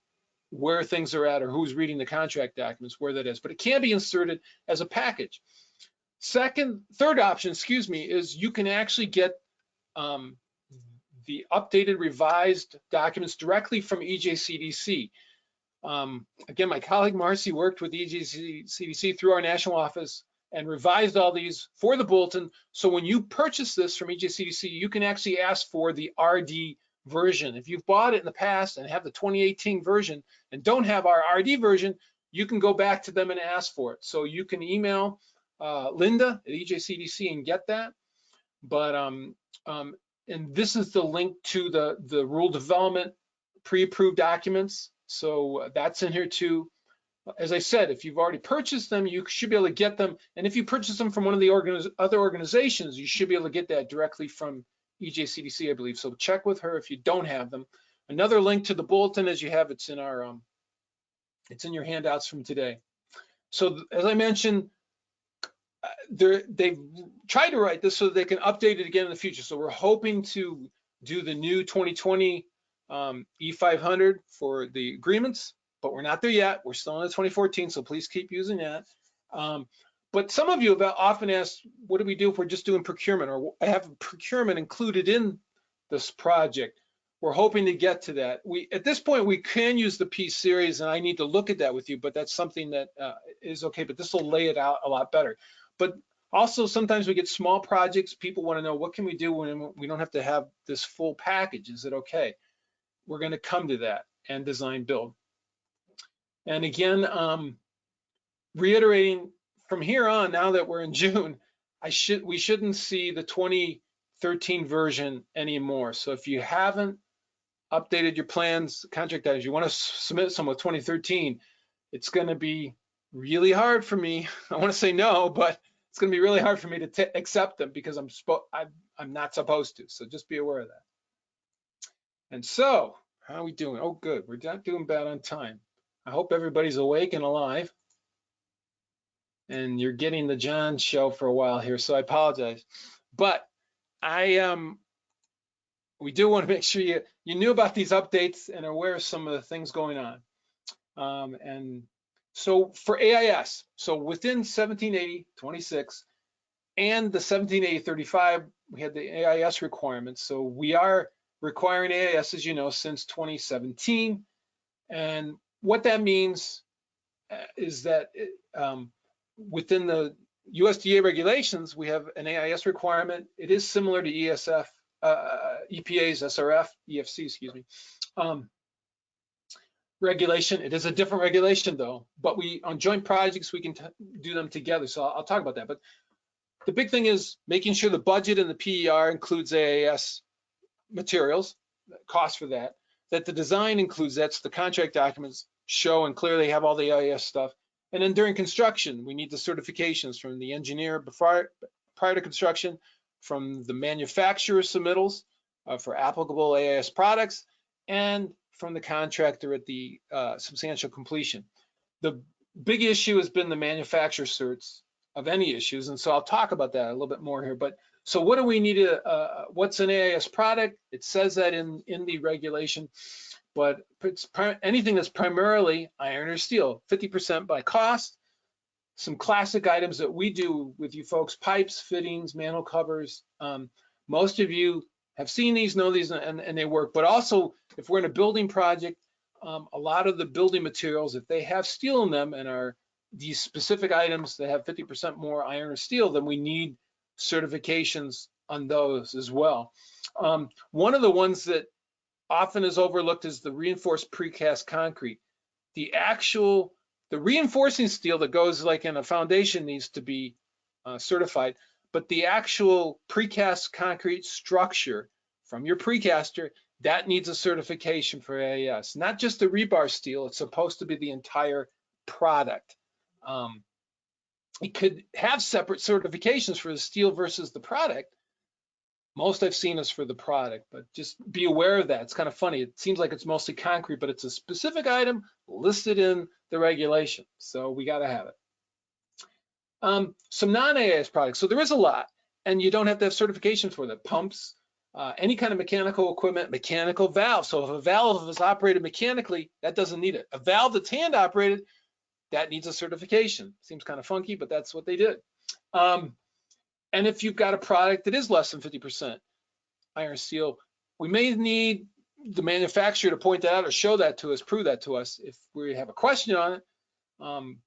where things are at or who's reading the contract documents, where that is, but it can be inserted as a package. Third option, excuse me, is you can actually get the updated revised documents directly from EJCDC. Again, my colleague Marcy worked with EJCDC through our national office and revised all these for the bulletin. So when you purchase this from EJCDC, you can actually ask for the RD version. If you've bought it in the past and have the 2018 version and don't have our RD version, you can go back to them and ask for it. So you can email Linda at EJCDC and get that. But and this is the link to the rural development pre-approved documents. So that's in here too. As I said, if you've already purchased them, you should be able to get them. And if you purchase them from one of the other organizations, you should be able to get that directly from EJCDC, I believe. So check with her if you don't have them. Another link to the bulletin, as you have, it's in our it's in your handouts from today. So as I mentioned, they've tried to write this so that they can update it again in the future. So we're hoping to do the new 2020 E500 for the agreements, but we're not there yet. We're still in the 2014, so please keep using that. But some of you have often asked, what do we do if we're just doing procurement, or I have procurement included in this project? We're hoping to get to that. At this point, we can use the P series, and I need to look at that with you, but that's something that is okay, but this will lay it out a lot better. But also, sometimes we get small projects. People want to know, what can we do when we don't have to have this full package? Is it okay? We're going to come to that and design build. And again, reiterating from here on, now that we're in June, we shouldn't see the 2013 version anymore. So if you haven't updated your plans, contract items, you want to submit some with 2013, it's going to be really hard for me. I want to say no, but it's going to be really hard for me to accept them because I'm not supposed to. So just be aware of that. And so, how are we doing? Oh, good. We're not doing bad on time. I hope everybody's awake and alive. And you're getting the John show for a while here, so I apologize. But we do want to make sure you knew about these updates and are aware of some of the things going on. And so for AIS, so within 1780-26 and the 1780-35, we had the AIS requirements. So we are requiring AIS, as you know, since 2017. And what that means is that within the USDA regulations, we have an AIS requirement. It is similar to EPA's SRF, EFC, excuse me, regulation. It is a different regulation though, but on joint projects, we can do them together. So I'll talk about that. But the big thing is making sure the budget and the PER includes AIS materials, cost for that the design includes that, so the contract documents show and clearly have all the AIS stuff. And then during construction, we need the certifications from the engineer prior to construction, from the manufacturer submittals for applicable AIS products, and from the contractor at the substantial completion. The big issue has been the manufacturer certs of any issues, and so I'll talk about that a little bit more here. But so what do we need to, what's an AIS product? It says that in the regulation, but it's anything that's primarily iron or steel, 50% by cost. Some classic items that we do with you folks: pipes, fittings, manhole covers. Most of you have seen these, know these, and they work. But also, if we're in a building project, a lot of the building materials, if they have steel in them and are these specific items that have 50% more iron or steel, then we need certifications on those as well. One of the ones that often is overlooked is the reinforced precast concrete. The reinforcing steel that goes like in a foundation needs to be certified, but the actual precast concrete structure from your precaster, that needs a certification for AIS. Not just the rebar steel, it's supposed to be the entire product. It could have separate certifications for the steel versus the product. Most I've seen is for the product, but just be aware of that. It's kind of funny. It seems like it's mostly concrete, but it's a specific item listed in the regulation. So we got to have it. Some non-AIS products. So there is a lot, and you don't have to have certifications for that. Pumps, any kind of mechanical equipment, mechanical valves. So if a valve is operated mechanically, that doesn't need it. A valve that's hand operated, that needs a certification. Seems kind of funky, but that's what they did. And if you've got a product that is less than 50% iron steel, we may need the manufacturer to point that out or show that to us, prove that to us if we have a question on it.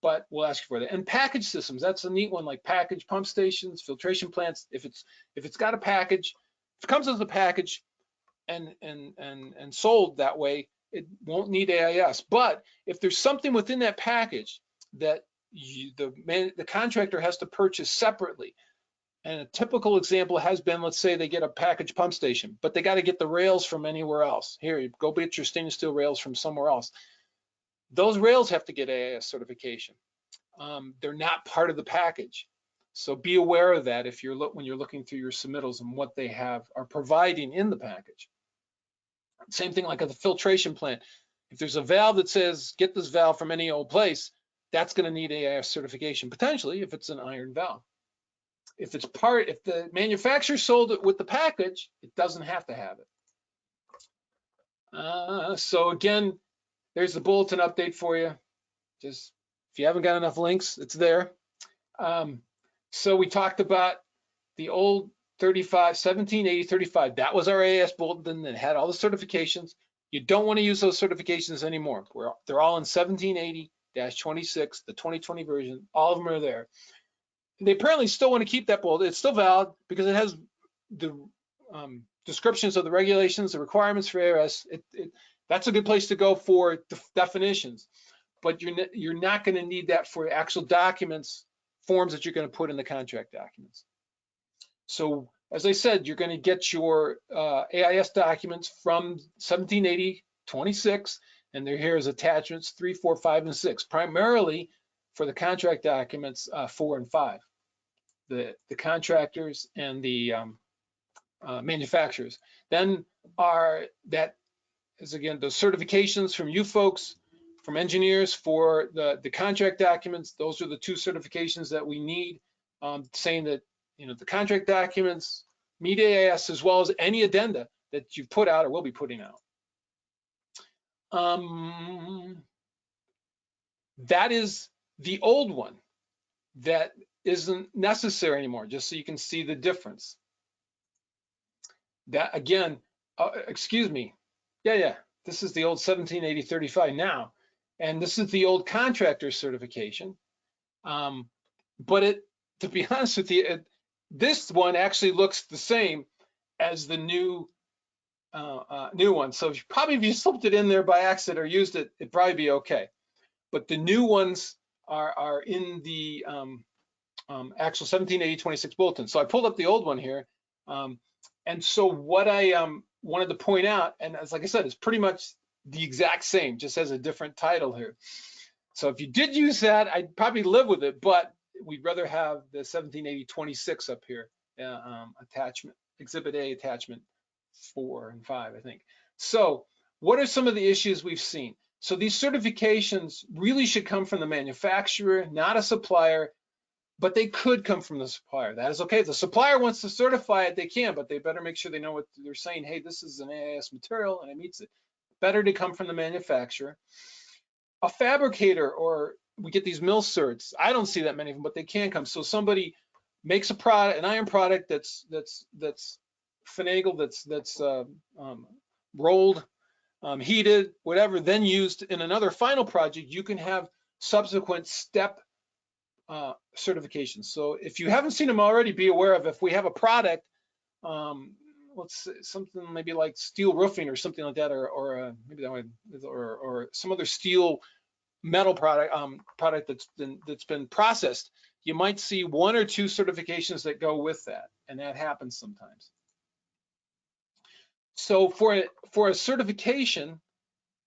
but we'll ask you for that. And package systems, that's a neat one, like package pump stations, filtration plants. If it's got a package, if it comes as a package and sold that way, it won't need AIS. But if there's something within that package that the contractor has to purchase separately, and a typical example has been, let's say they get a package pump station, but they got to get the rails from anywhere else. Here, you go get your stainless steel rails from somewhere else. Those rails have to get AIS certification. They're not part of the package. So be aware of that if when you're looking through your submittals and what they are providing in the package. Same thing like at the filtration plant. If there's a valve that says, get this valve from any old place, that's going to need AIS certification, potentially, if it's an iron valve. If the manufacturer sold it with the package, it doesn't have to have it. So again, there's the bulletin update for you. Just if you haven't got enough links, it's there. So we talked about the old 1780-35. That was our AIS bulletin that had all the certifications. You don't want to use those certifications anymore. They're all in 1780-26, the 2020 version. All of them are there. They apparently still want to keep that bulletin. It's still valid because it has the descriptions of the regulations, the requirements for AIS. That's a good place to go for the definitions, but you're not going to need that for actual documents, forms that you're going to put in the contract documents. So as I said, you're going to get your AIS documents from 1780-26, and they're here as attachments 3, 4, 5, and 6, primarily for the contract documents 4 and 5, the contractors and the manufacturers. Then is again those certifications from you folks, from engineers for the contract documents. Those are the 2 certifications that we need, saying that the contract documents meet AIS, as well as any addenda that you've put out or will be putting out. That is the old one that isn't necessary anymore, just so you can see the difference. That again, excuse me, yeah, this is the old 1780-35 now, and this is the old contractor certification. But to be honest with you, this one actually looks the same as the new one. So if you slipped it in there by accident or used it, it'd probably be okay. But the new ones are in the actual 1780-26 bulletin. So I pulled up the old one here. And so what I wanted to point out, and as like I said, it's pretty much the exact same, just has a different title here. So if you did use that, I'd probably live with it, but we'd rather have the 1780-26 up here, attachment, Exhibit A, attachment 4 and 5, I think. So what are some of the issues we've seen? So these certifications really should come from the manufacturer, not a supplier, but they could come from the supplier. That is okay. If the supplier wants to certify it, they can, but they better make sure they know what they're saying. Hey, this is an AIS material and it meets it. Better to come from the manufacturer. A fabricator, or we get these mill certs. I don't see that many of them, but they can come. So somebody makes a product, an iron product that's finagled, that's rolled, heated, whatever, then used in another final project. You can have subsequent step certifications. So if you haven't seen them already, be aware of if we have a product, let's say something maybe like steel roofing or something like that, or maybe that way, or some other steel metal product that's been processed. You might see 1 or 2 certifications that go with that, and that happens sometimes. So for a certification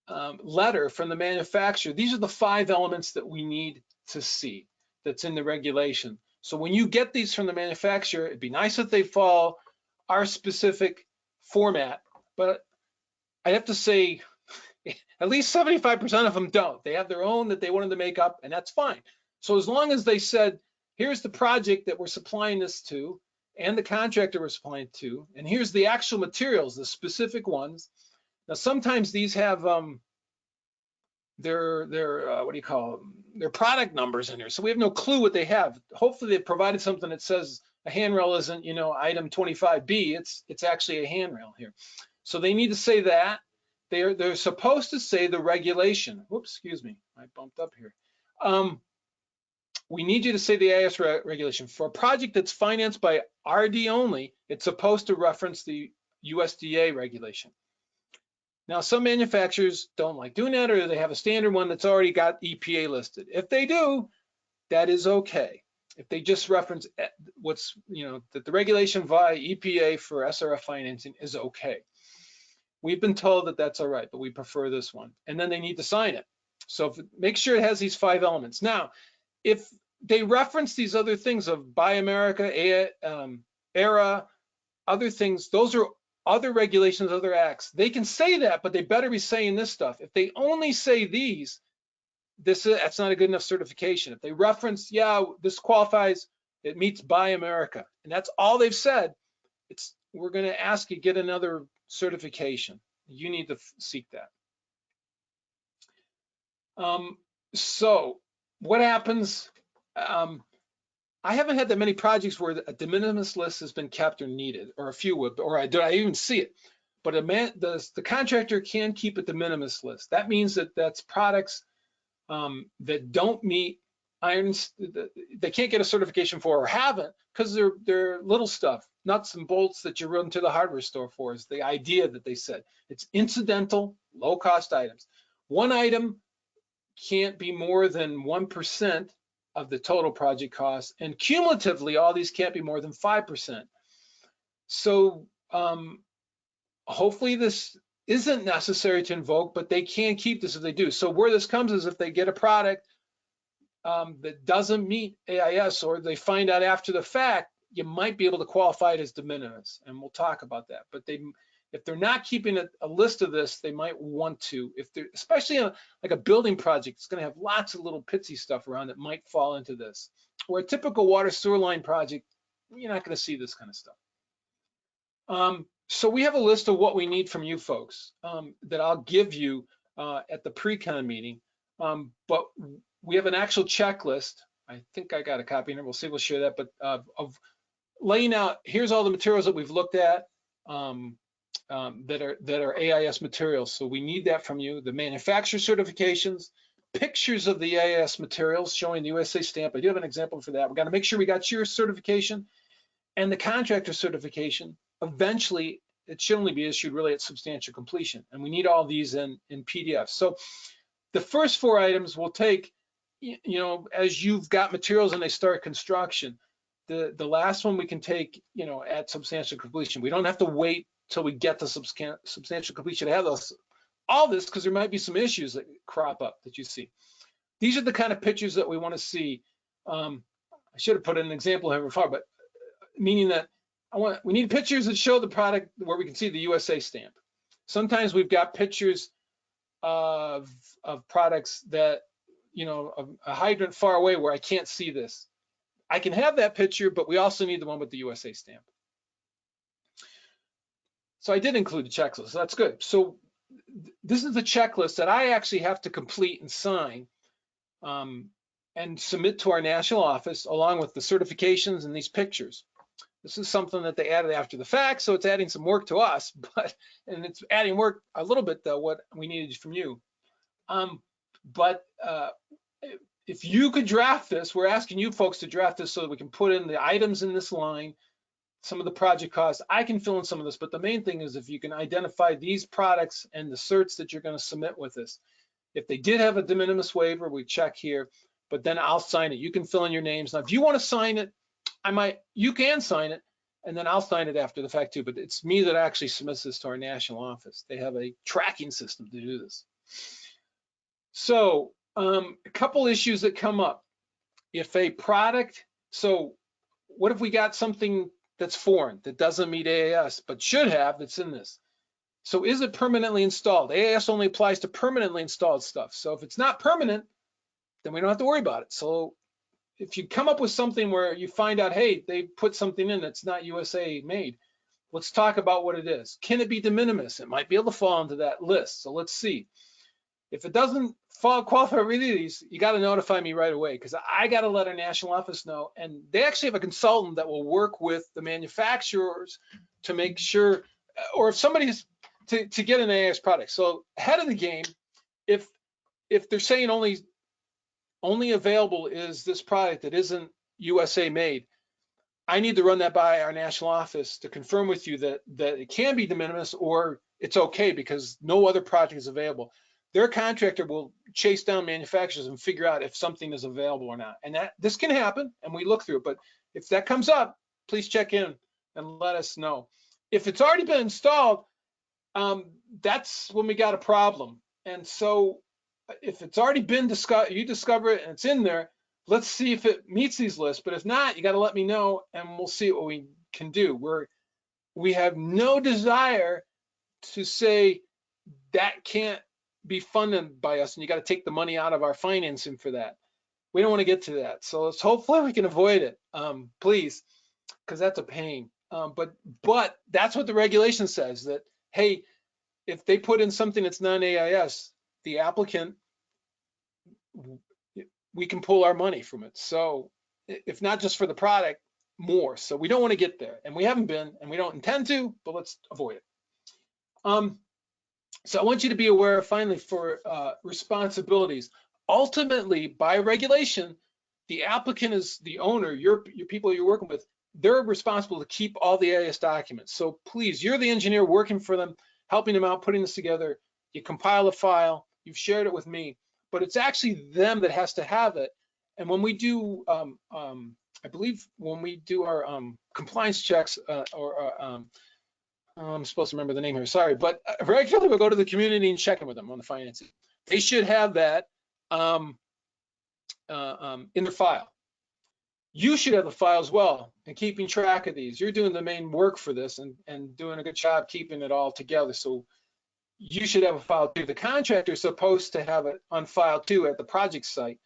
letter from the manufacturer, these are the 5 elements that we need to see that's in the regulation. So when you get these from the manufacturer, it'd be nice if they follow our specific format, but I have to say at least 75% of them don't. They have their own that they wanted to make up, and that's fine. So as long as they said, here's the project that we're supplying this to, and the contractor we're supplying to, and here's the actual materials, the specific ones. Now sometimes these have their what do you call them? Their product numbers in there, so we have no clue what they have. Hopefully they've provided something that says a handrail isn't, item 25B. It's actually a handrail here. So they need to say that. They're supposed to say the regulation. Whoops, excuse me, I bumped up here. We need you to say the AIS regulation. For a project that's financed by RD only, it's supposed to reference the USDA regulation. Now, some manufacturers don't like doing that, or they have a standard one that's already got EPA listed. If they do, that is okay. If they just reference what's, that the regulation via EPA for SRF financing is okay. We've been told that that's all right, but we prefer this one. And then they need to sign it. So make sure it has these 5 elements. Now, if they reference these other things of Buy America, ERA, other things, those are other regulations, other acts. They can say that, but they better be saying this stuff. If they only say these, that's not a good enough certification. If they reference, yeah, this qualifies, it meets Buy America, and that's all they've said, we're going to ask you get another certification. You need to seek that. So what happens? I haven't had that many projects where a DeMinimis list has been kept or needed, or a few would, or I even see it. But the contractor can keep a DeMinimis list. That means that that's products that don't meet irons, they can't get a certification for or haven't, because they're little stuff, nuts and bolts that you run to the hardware store for, is the idea that they said. It's incidental, low-cost items. One item can't be more than 1% of the total project cost, and cumulatively, all these can't be more than 5%. So hopefully this isn't necessary to invoke, but they can keep this if they do. So where this comes is if they get a product that doesn't meet AIS, or they find out after the fact, you might be able to qualify it as de minimis, and we'll talk about that. But if they're not keeping a list of this, they might want to. If they're, especially like a building project, it's going to have lots of little pitsy stuff around that might fall into this. Or a typical water sewer line project, you're not going to see this kind of stuff. So we have a list of what we need from you folks that I'll give you at the pre-con meeting. But we have an actual checklist. I think I got a copy in there. We'll see. We'll share that. But of laying out, here's all the materials that we've looked at. That are AIS materials. So we need that from you. The manufacturer certifications, pictures of the AIS materials showing the USA stamp. I do have an example for that. We got to make sure we got your certification and the contractor certification. Eventually, it should only be issued really at substantial completion. And we need all these in PDF. So the first 4 items will take, as you've got materials and they start construction. The last one we can take, at substantial completion. We don't have to wait till we get to substantial completion to have all this, because there might be some issues that crop up that you see. These are the kind of pictures that we want to see. I should have put an example here before, but meaning that we need pictures that show the product where we can see the USA stamp. Sometimes we've got pictures of products that, a hydrant far away where I can't see this. I can have that picture, but we also need the one with the USA stamp. So I did include a checklist, so that's good. So this is the checklist that I actually have to complete and sign and submit to our national office, along with the certifications and these pictures. This is something that they added after the fact, so it's adding some work to us, and it's adding work a little bit though, what we needed from you. If you could draft this, we're asking you folks to draft this so that we can put in the items in this line, some of the project costs. I can fill in some of this, but the main thing is if you can identify these products and the certs that you're going to submit with this. If they did have a de minimis waiver, we check here, but then I'll sign it. You can fill in your names. Now, if you want to sign it, you can sign it, and then I'll sign it after the fact too, but it's me that actually submits this to our national office. They have a tracking system to do this. So a couple issues that come up. If a product, so what if we got something that's foreign, that doesn't meet AIS, but should have, that's in this? So is it permanently installed? AIS only applies to permanently installed stuff. So if it's not permanent, then we don't have to worry about it. So if you come up with something where you find out, hey, they put something in that's not USA made, let's talk about what it is. Can it be de minimis? It might be able to fall into that list. So let's see. If it doesn't qualify for any of these, you got to notify me right away, because I got to let our national office know. And they actually have a consultant that will work with the manufacturers to make sure, or if somebody's to get an AIS product. So ahead of the game, if they're saying only only available is this product that isn't USA made, I need to run that by our national office to confirm with you that it can be de minimis or it's okay because no other project is available. Their contractor will chase down manufacturers and figure out if something is available or not. And this can happen, and we look through it. But if that comes up, please check in and let us know. If it's already been installed, that's when we got a problem. And so if it's already been discovered, you discover it and it's in there, let's see if it meets these lists. But if not, you got to let me know and we'll see what we can do. We have no desire to say that can't be funded by us and you got to take the money out of our financing for that. We don't want to get to that. So let's hopefully we can avoid it, please, because that's a pain. But that's what the regulation says, that, hey, if they put in something that's non-AIS, the applicant, we can pull our money from it. So if not just for the product, more. So we don't want to get there, and we haven't been, and we don't intend to, but let's avoid it. So I want you to be aware, finally, for responsibilities. Ultimately, by regulation, the applicant is the owner, your people you're working with, they're responsible to keep all the AIS documents. So please, you're the engineer working for them, helping them out, putting this together. You compile a file, you've shared it with me, but it's actually them that has to have it. And when we do, I believe when we do our compliance checks, I'm supposed to remember the name here, sorry, but regularly we'll go to the community and check in with them on the financing. They should have that in their file. You should have the file as well and keeping track of these. You're doing the main work for this and doing a good job keeping it all together. So you should have a file too. The contractor is supposed to have it on file too at the project site,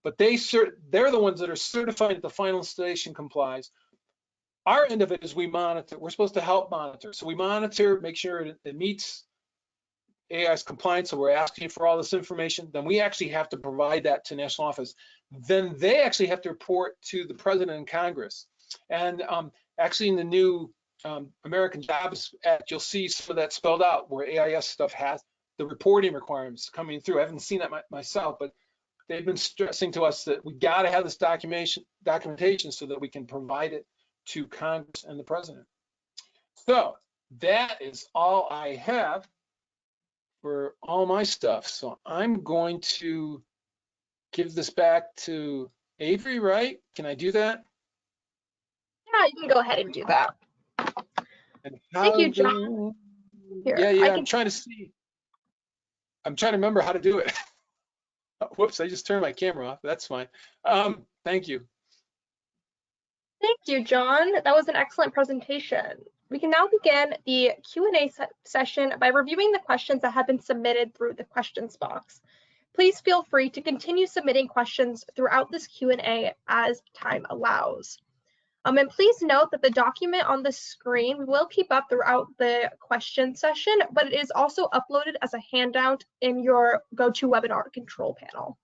but they're the ones that are certifying that the final installation complies. Our end of it is we monitor. We're supposed to help monitor. So we monitor, make sure it meets AIS compliance. So we're asking for all this information. Then we actually have to provide that to national office. Then they actually have to report to the president and Congress. And actually in the new American Jobs Act, you'll see some of that spelled out where AIS stuff has the reporting requirements coming through. I haven't seen that myself, but they've been stressing to us that we got to have this documentation so that we can provide it to Congress and the president. So that is all I have for all my stuff. So I'm going to give this back to Avery, right? Can I do that? Yeah, you can go ahead and do that. And Thank you, John. Here, yeah, I'm trying to see. I'm trying to remember how to do it. Oh, whoops, I just turned my camera off. That's fine. Thank you. Thank you, John. That was an excellent presentation. We can now begin the Q&A session by reviewing the questions that have been submitted through the questions box. Please feel free to continue submitting questions throughout this Q&A as time allows. And please note that the document on the screen we will keep up throughout the question session, but it is also uploaded as a handout in your GoToWebinar control panel.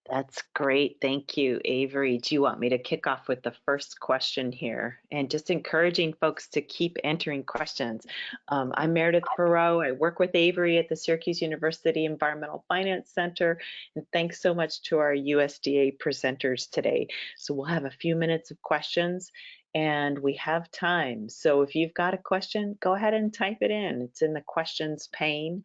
That's great. Thank you, Avery. Do you want me to kick off with the first question here? And just encouraging folks to keep entering questions. I'm Meredith Perot. I work with Avery at the Syracuse University Environmental Finance Center. And thanks so much to our USDA presenters today. So we'll have a few minutes of questions and we have time. So if you've got a question, go ahead and type it in. It's in the questions pane.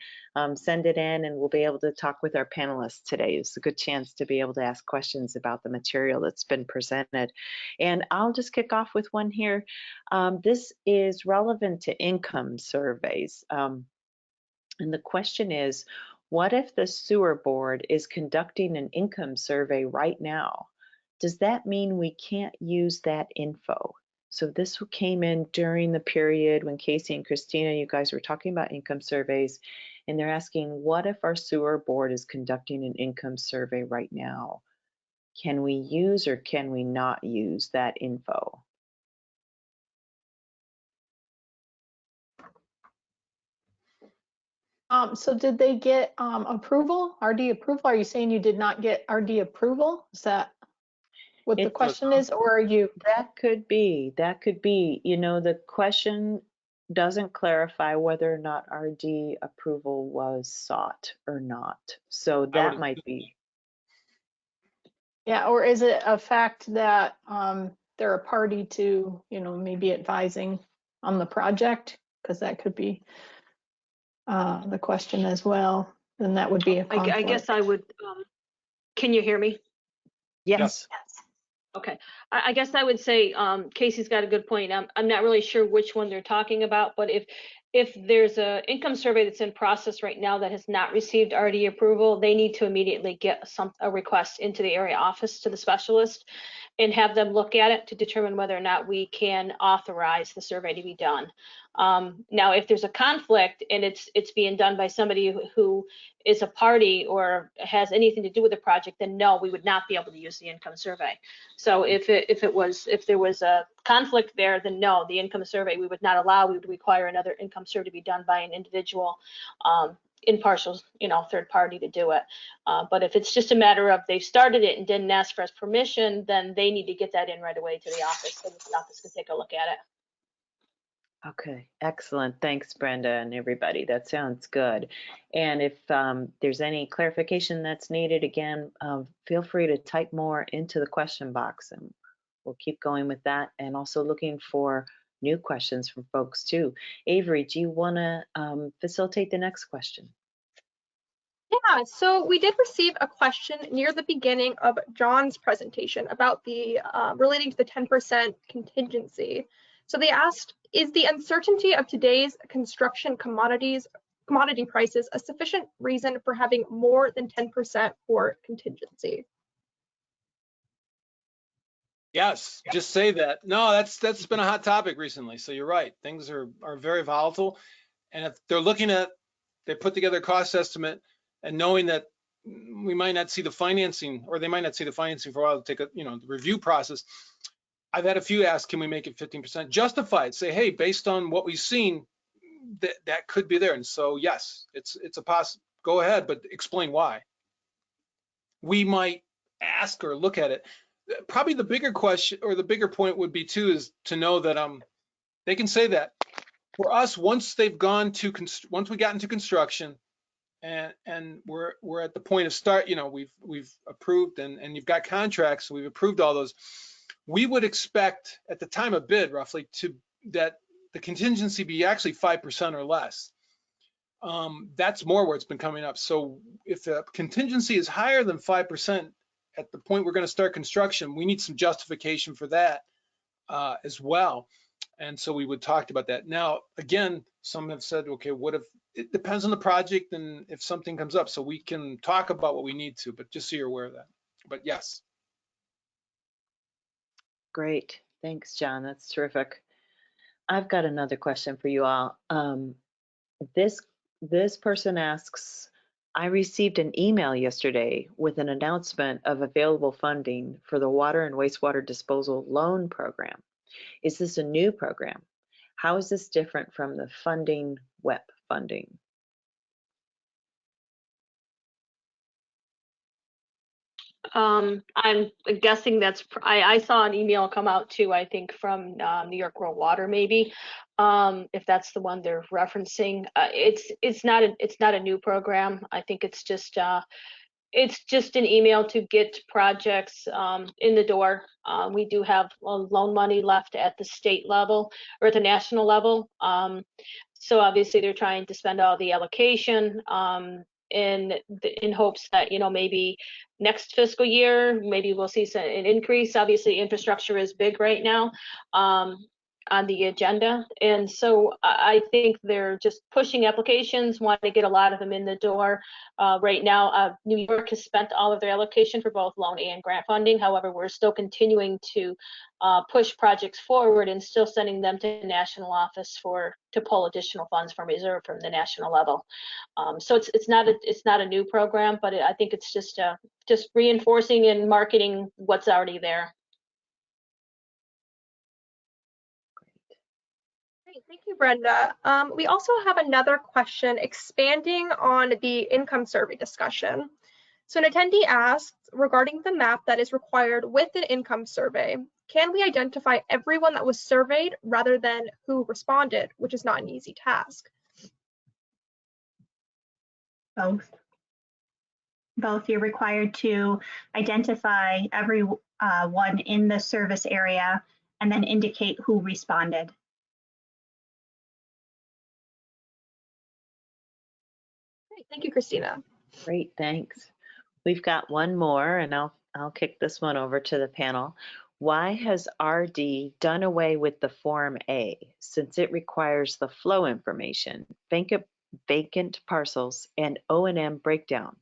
Send it in and we'll be able to talk with our panelists today. It's a good chance to be able to ask questions about the material that's been presented. And I'll just kick off with one here. This is relevant to income surveys. And the question is, what if the sewer board is conducting an income survey right now? Does that mean we can't use that info? So this came in during the period when Casey and Christina, you guys were talking about income surveys, and they're asking, what if our sewer board is conducting an income survey right now? Can we use or can we not use that info? So did they get approval, RD approval? Are you saying you did not get RD approval? Is that what the question is, or are you? That could be, you know, the question doesn't clarify whether or not RD approval was sought or not. So that might be. Yeah, or is it a fact that they're a party to, maybe advising on the project? Because that could be the question as well. Then that would be a conflict. I guess I would, can you hear me? Yes. Okay, I guess I would say Casey's got a good point. I'm not really sure which one they're talking about, but if there's a income survey that's in process right now that has not received RD approval, they need to immediately get a request into the area office to the specialist and have them look at it to determine whether or not we can authorize the survey to be done. Now, if there's a conflict and it's being done by somebody who is a party or has anything to do with the project, then no, we would not be able to use the income survey. So if there was a conflict there, then no, the income survey we would not allow. We would require another income survey to be done by an individual, impartial, third party to do it. But if it's just a matter of they started it and didn't ask for us permission, then they need to get that in right away to the office so the office can take a look at it. Okay, excellent. Thanks, Brenda and everybody. That sounds good. And if there's any clarification that's needed, again, feel free to type more into the question box and we'll keep going with that, and also looking for new questions from folks too. Avery, do you want to facilitate the next question? Yeah, so we did receive a question near the beginning of John's presentation about the relating to the 10% contingency. So they asked, is the uncertainty of today's construction commodity prices a sufficient reason for having more than 10% for contingency? Yes, just say that. No, that's been a hot topic recently. So you're right. Things are very volatile. And if they're looking at, they put together a cost estimate and knowing that we might not see the financing, or they might not see the financing for a while to take a, the review process. I've had a few ask, can we make it 15%? Justify it. Say, hey, based on what we've seen, that could be there. And so, yes, it's a go ahead, but explain why. We might ask or look at it. Probably the bigger question or the bigger point would be too is to know that they can say that for us, once we got into construction and we're at the point of start, we've approved and you've got contracts, so we've approved all those. We would expect at the time of bid roughly that the contingency be actually 5% or less. That's more where it's been coming up. So if the contingency is higher than 5% at the point we're going to start construction, we need some justification for that as well. And so we would talk about that. Now, again, some have said, okay, what if it depends on the project and if something comes up, so we can talk about what we need to, but just so you're aware of that. But yes. Great. Thanks, John. That's terrific. I've got another question for you all. This person asks, I received an email yesterday with an announcement of available funding for the Water and Wastewater Disposal Loan Program. Is this a new program? How is this different from the funding WEP funding? I'm guessing I saw an email come out too, I think from New York Rural Water, maybe, if that's the one they're referencing. It's not a new program. I think it's just an email to get projects in the door. We do have loan money left at the state level or at the national level. So obviously they're trying to spend all the allocation in hopes that, maybe next fiscal year, maybe we'll see an increase. Obviously infrastructure is big right now on the agenda. And so I think they're just pushing applications, want to get a lot of them in the door. Right now, New York has spent all of their allocation for both loan and grant funding. However, we're still continuing to push projects forward and still sending them to the national office to pull additional funds from reserve from the national level. So it's not a new program, but I think it's just reinforcing and marketing what's already there. Great, thank you, Brenda. We also have another question expanding on the income survey discussion. So an attendee asked, regarding the map that is required with an income survey, can we identify everyone that was surveyed rather than who responded, which is not an easy task? Both. Both. You're required to identify everyone in the service area and then indicate who responded. Great. Thank you, Christina. Great, thanks. We've got one more, and I'll kick this one over to the panel. Why has RD done away with the Form A, since it requires the flow information, vacant parcels, and O&M breakdown?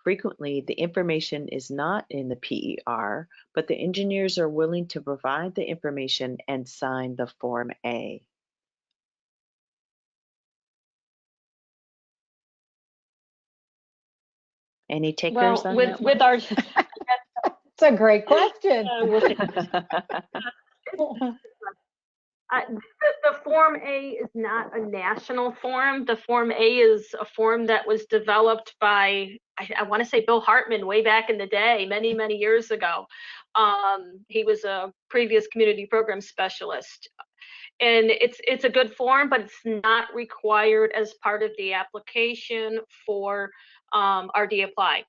Frequently, the information is not in the PER, but the engineers are willing to provide the information and sign the Form A. Any takers Well, on with that one? with our It's a great question. we'll take the Form A is not a national form. The Form A is a form that was developed by, I want to say, Bill Hartman way back in the day, many, many years ago. He was a previous community program specialist. And it's a good form, but it's not required as part of the application for RDApply.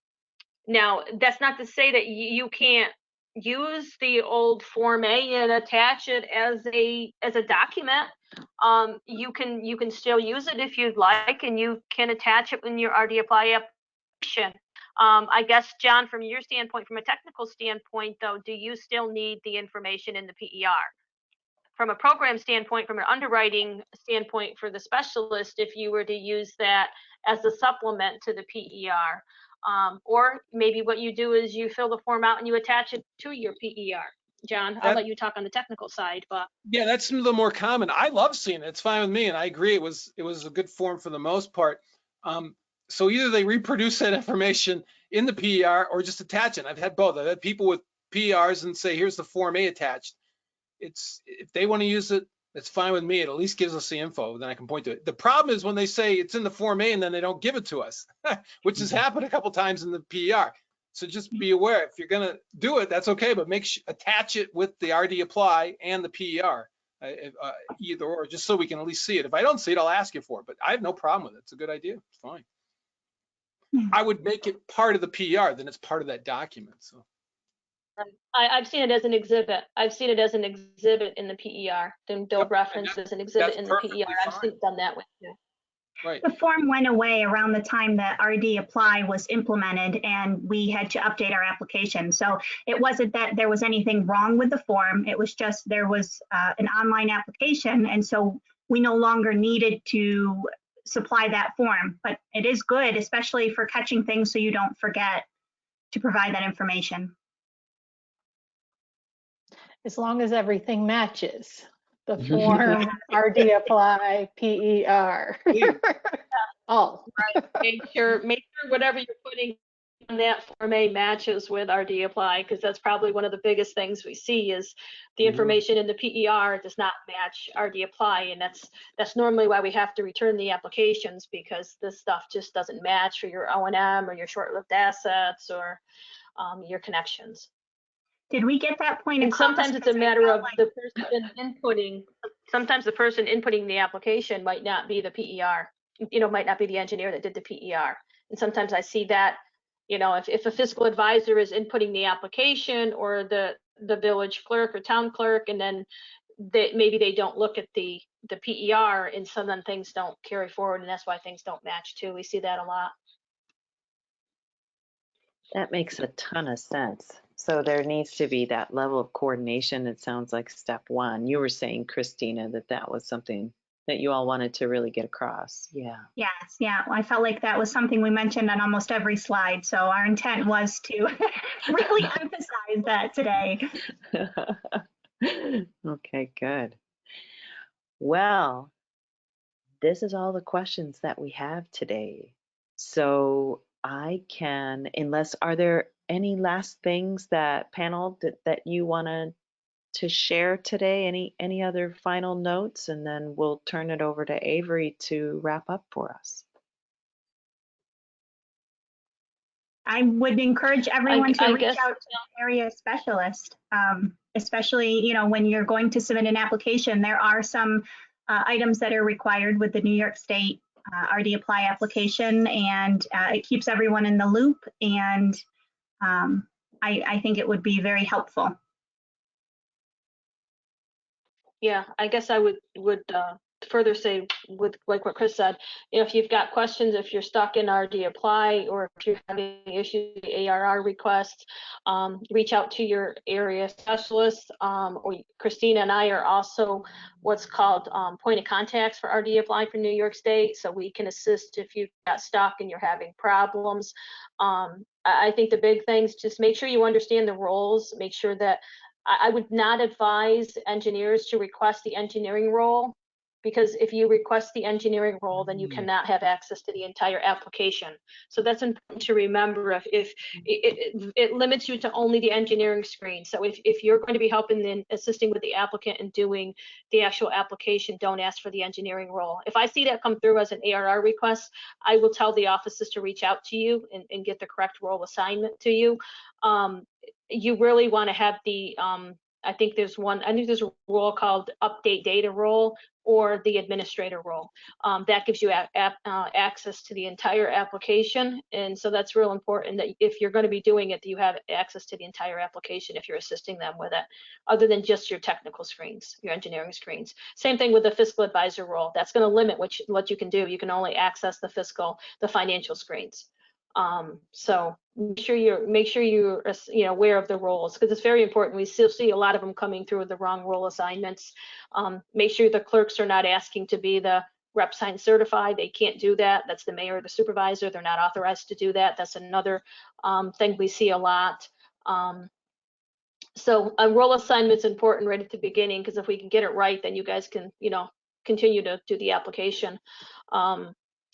Now, that's not to say that you can't use the old Form A and attach it as a document. You can still use it if you'd like, and you can attach it in your RDApply application. I guess, John, from your standpoint, from a technical standpoint, though, do you still need the information in the PER? From a program standpoint, from an underwriting standpoint for the specialist, if you were to use that as a supplement to the PER, or maybe what you do is you fill the form out and you attach it to your PER. John, I'll let you talk on the technical side, but Yeah, that's a little more common. I love seeing it. It's fine with me, and I agree. It was a good form for the most part. So either they reproduce that information in the PER or just attach it. I've had both. I've had people with PERs and say, "Here's the Form A attached." If they want to use it, it's fine with me. It at least gives us the info. Then I can point to it. The problem is when they say it's in the Form A and then they don't give it to us, which has happened a couple times in the PER. So just be aware, if you're gonna do it, that's okay, but attach it with the RDApply and the PER, either or, just so we can at least see it. If I don't see it, I'll ask you for it, but I have no problem with it. It's a good idea. It's fine. I would make it part of the PER, then it's part of that document. So. I've seen it as an exhibit. I've seen it as an exhibit in the PER. Then they'll reference as an exhibit in the PER. I've seen it done that way too. Right. The form went away around the time that RDApply was implemented and we had to update our application. So it wasn't that there was anything wrong with the form. It was just there was an online application. And so we no longer needed to supply that form. But it is good, especially for catching things so you don't forget to provide that information. As long as everything matches. The form, RDApply, PER. All. Right. Make sure whatever you're putting on that Form A matches with RDApply, because that's probably one of the biggest things we see is the information in the PER does not match RDApply, and that's normally why we have to return the applications, because this stuff just doesn't match for your O&M or your short-lived assets or your connections. Did we get that point? And sometimes it's a matter of the person inputting. Sometimes the person inputting the application might not be the PER. Might not be the engineer that did the PER. And sometimes I see that, if a fiscal advisor is inputting the application or the village clerk or town clerk, and then maybe they don't look at the PER, and some then things don't carry forward, and that's why things don't match too. We see that a lot. That makes a ton of sense. So there needs to be that level of coordination. It sounds like step one. You were saying, Christina, that was something that you all wanted to really get across. Yeah. Yes, yeah. I felt like that was something we mentioned on almost every slide. So our intent was to really emphasize that today. Okay, good. Well, this is all the questions that we have today. So are there any last things that panel that you wanted to share today? Any other final notes? And then we'll turn it over to Avery to wrap up for us. I would encourage everyone to I reach guess- out to an area specialist, especially, you know, when you're going to submit an application. There are some items that are required with the New York State RDApply application, and it keeps everyone in the loop, and I think it would be very helpful. Yeah, I guess I would further say with like what Chris said, if you've got questions, if you're stuck in RDApply, or if you're having issues with ARR requests, reach out to your area specialist. Or Christina and I are also what's called point of contacts for RDApply for New York State, so we can assist if you've got stuck and you're having problems. I think the big things, just make sure you understand the roles, make sure that I would not advise engineers to request the engineering role, because if you request the engineering role, then you cannot have access to the entire application. So that's important to remember. If it limits you to only the engineering screen. So if you're going to be helping and assisting with the applicant and doing the actual application, don't ask for the engineering role. If I see that come through as an ARR request, I will tell the offices to reach out to you and get the correct role assignment to you. You really want to have the, I think there's a role called update data role, or the administrator role. That gives you access to the entire application. And so that's real important that if you're going to be doing it, that you have access to the entire application if you're assisting them with it, other than just your technical screens, your engineering screens. Some thing with the fiscal advisor role. That's going to limit what you can do. You can only access the financial screens. So make sure you're aware of the roles, because it's very important. We still see a lot of them coming through with the wrong role assignments. Make sure the clerks are not asking to be the rep sign certified. They can't do that. That's the mayor or the supervisor. They're not authorized to do that. That's another thing we see a lot. So a role assignment's important right at the beginning, because if we can get it right, then you guys can, continue to do the application.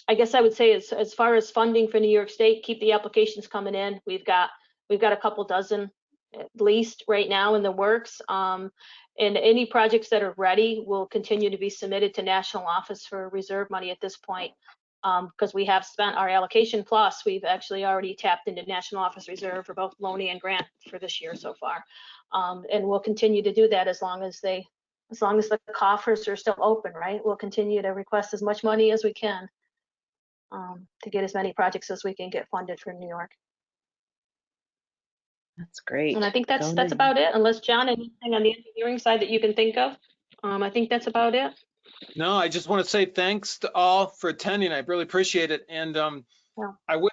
I guess I would say as far as funding for New York State, keep the applications coming in. We've got a couple dozen at least right now in the works. And any projects that are ready will continue to be submitted to National Office for reserve money at this point, because we have spent our allocation, plus we've actually already tapped into National Office Reserve for both loan and grant for this year so far. And we'll continue to do that as long as the coffers are still open, right? We'll continue to request as much money as we can to get as many projects as we can get funded for New York. That's great. And I think that's about it, unless John, anything on the engineering side that you can think of. I think that's about it. No, I just want to say thanks to all for attending. I really appreciate it. And I would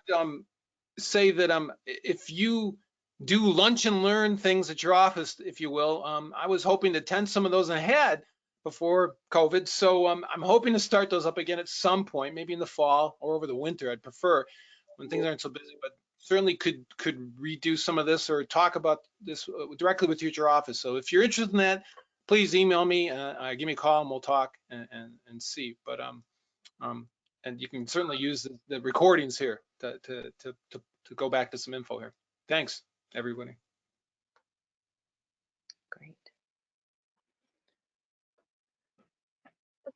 say that if you do lunch and learn things at your office, if you will, I was hoping to attend some of those ahead before COVID. So I'm hoping to start those up again at some point, maybe in the fall or over the winter. I'd prefer when things aren't so busy, but certainly could redo some of this or talk about this directly with you at your office. So if you're interested in that, please email me, give me a call, and we'll talk and see. But and you can certainly use the recordings here to go back to some info here. Thanks, everybody. Great.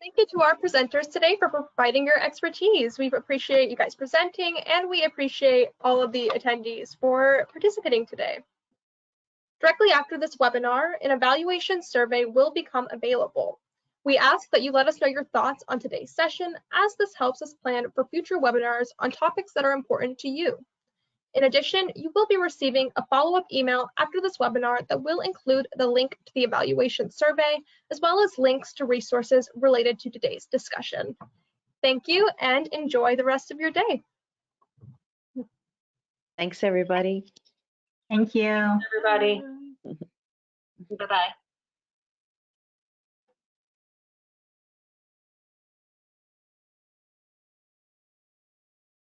Thank you to our presenters today for providing your expertise. We appreciate you guys presenting, and we appreciate all of the attendees for participating today. Directly after this webinar, an evaluation survey will become available. We ask that you let us know your thoughts on today's session, as this helps us plan for future webinars on topics that are important to you. In addition, you will be receiving a follow-up email after this webinar that will include the link to the evaluation survey, as well as links to resources related to today's discussion. Thank you, and enjoy the rest of your day. Thanks, everybody. Thank you. Everybody. Bye-bye.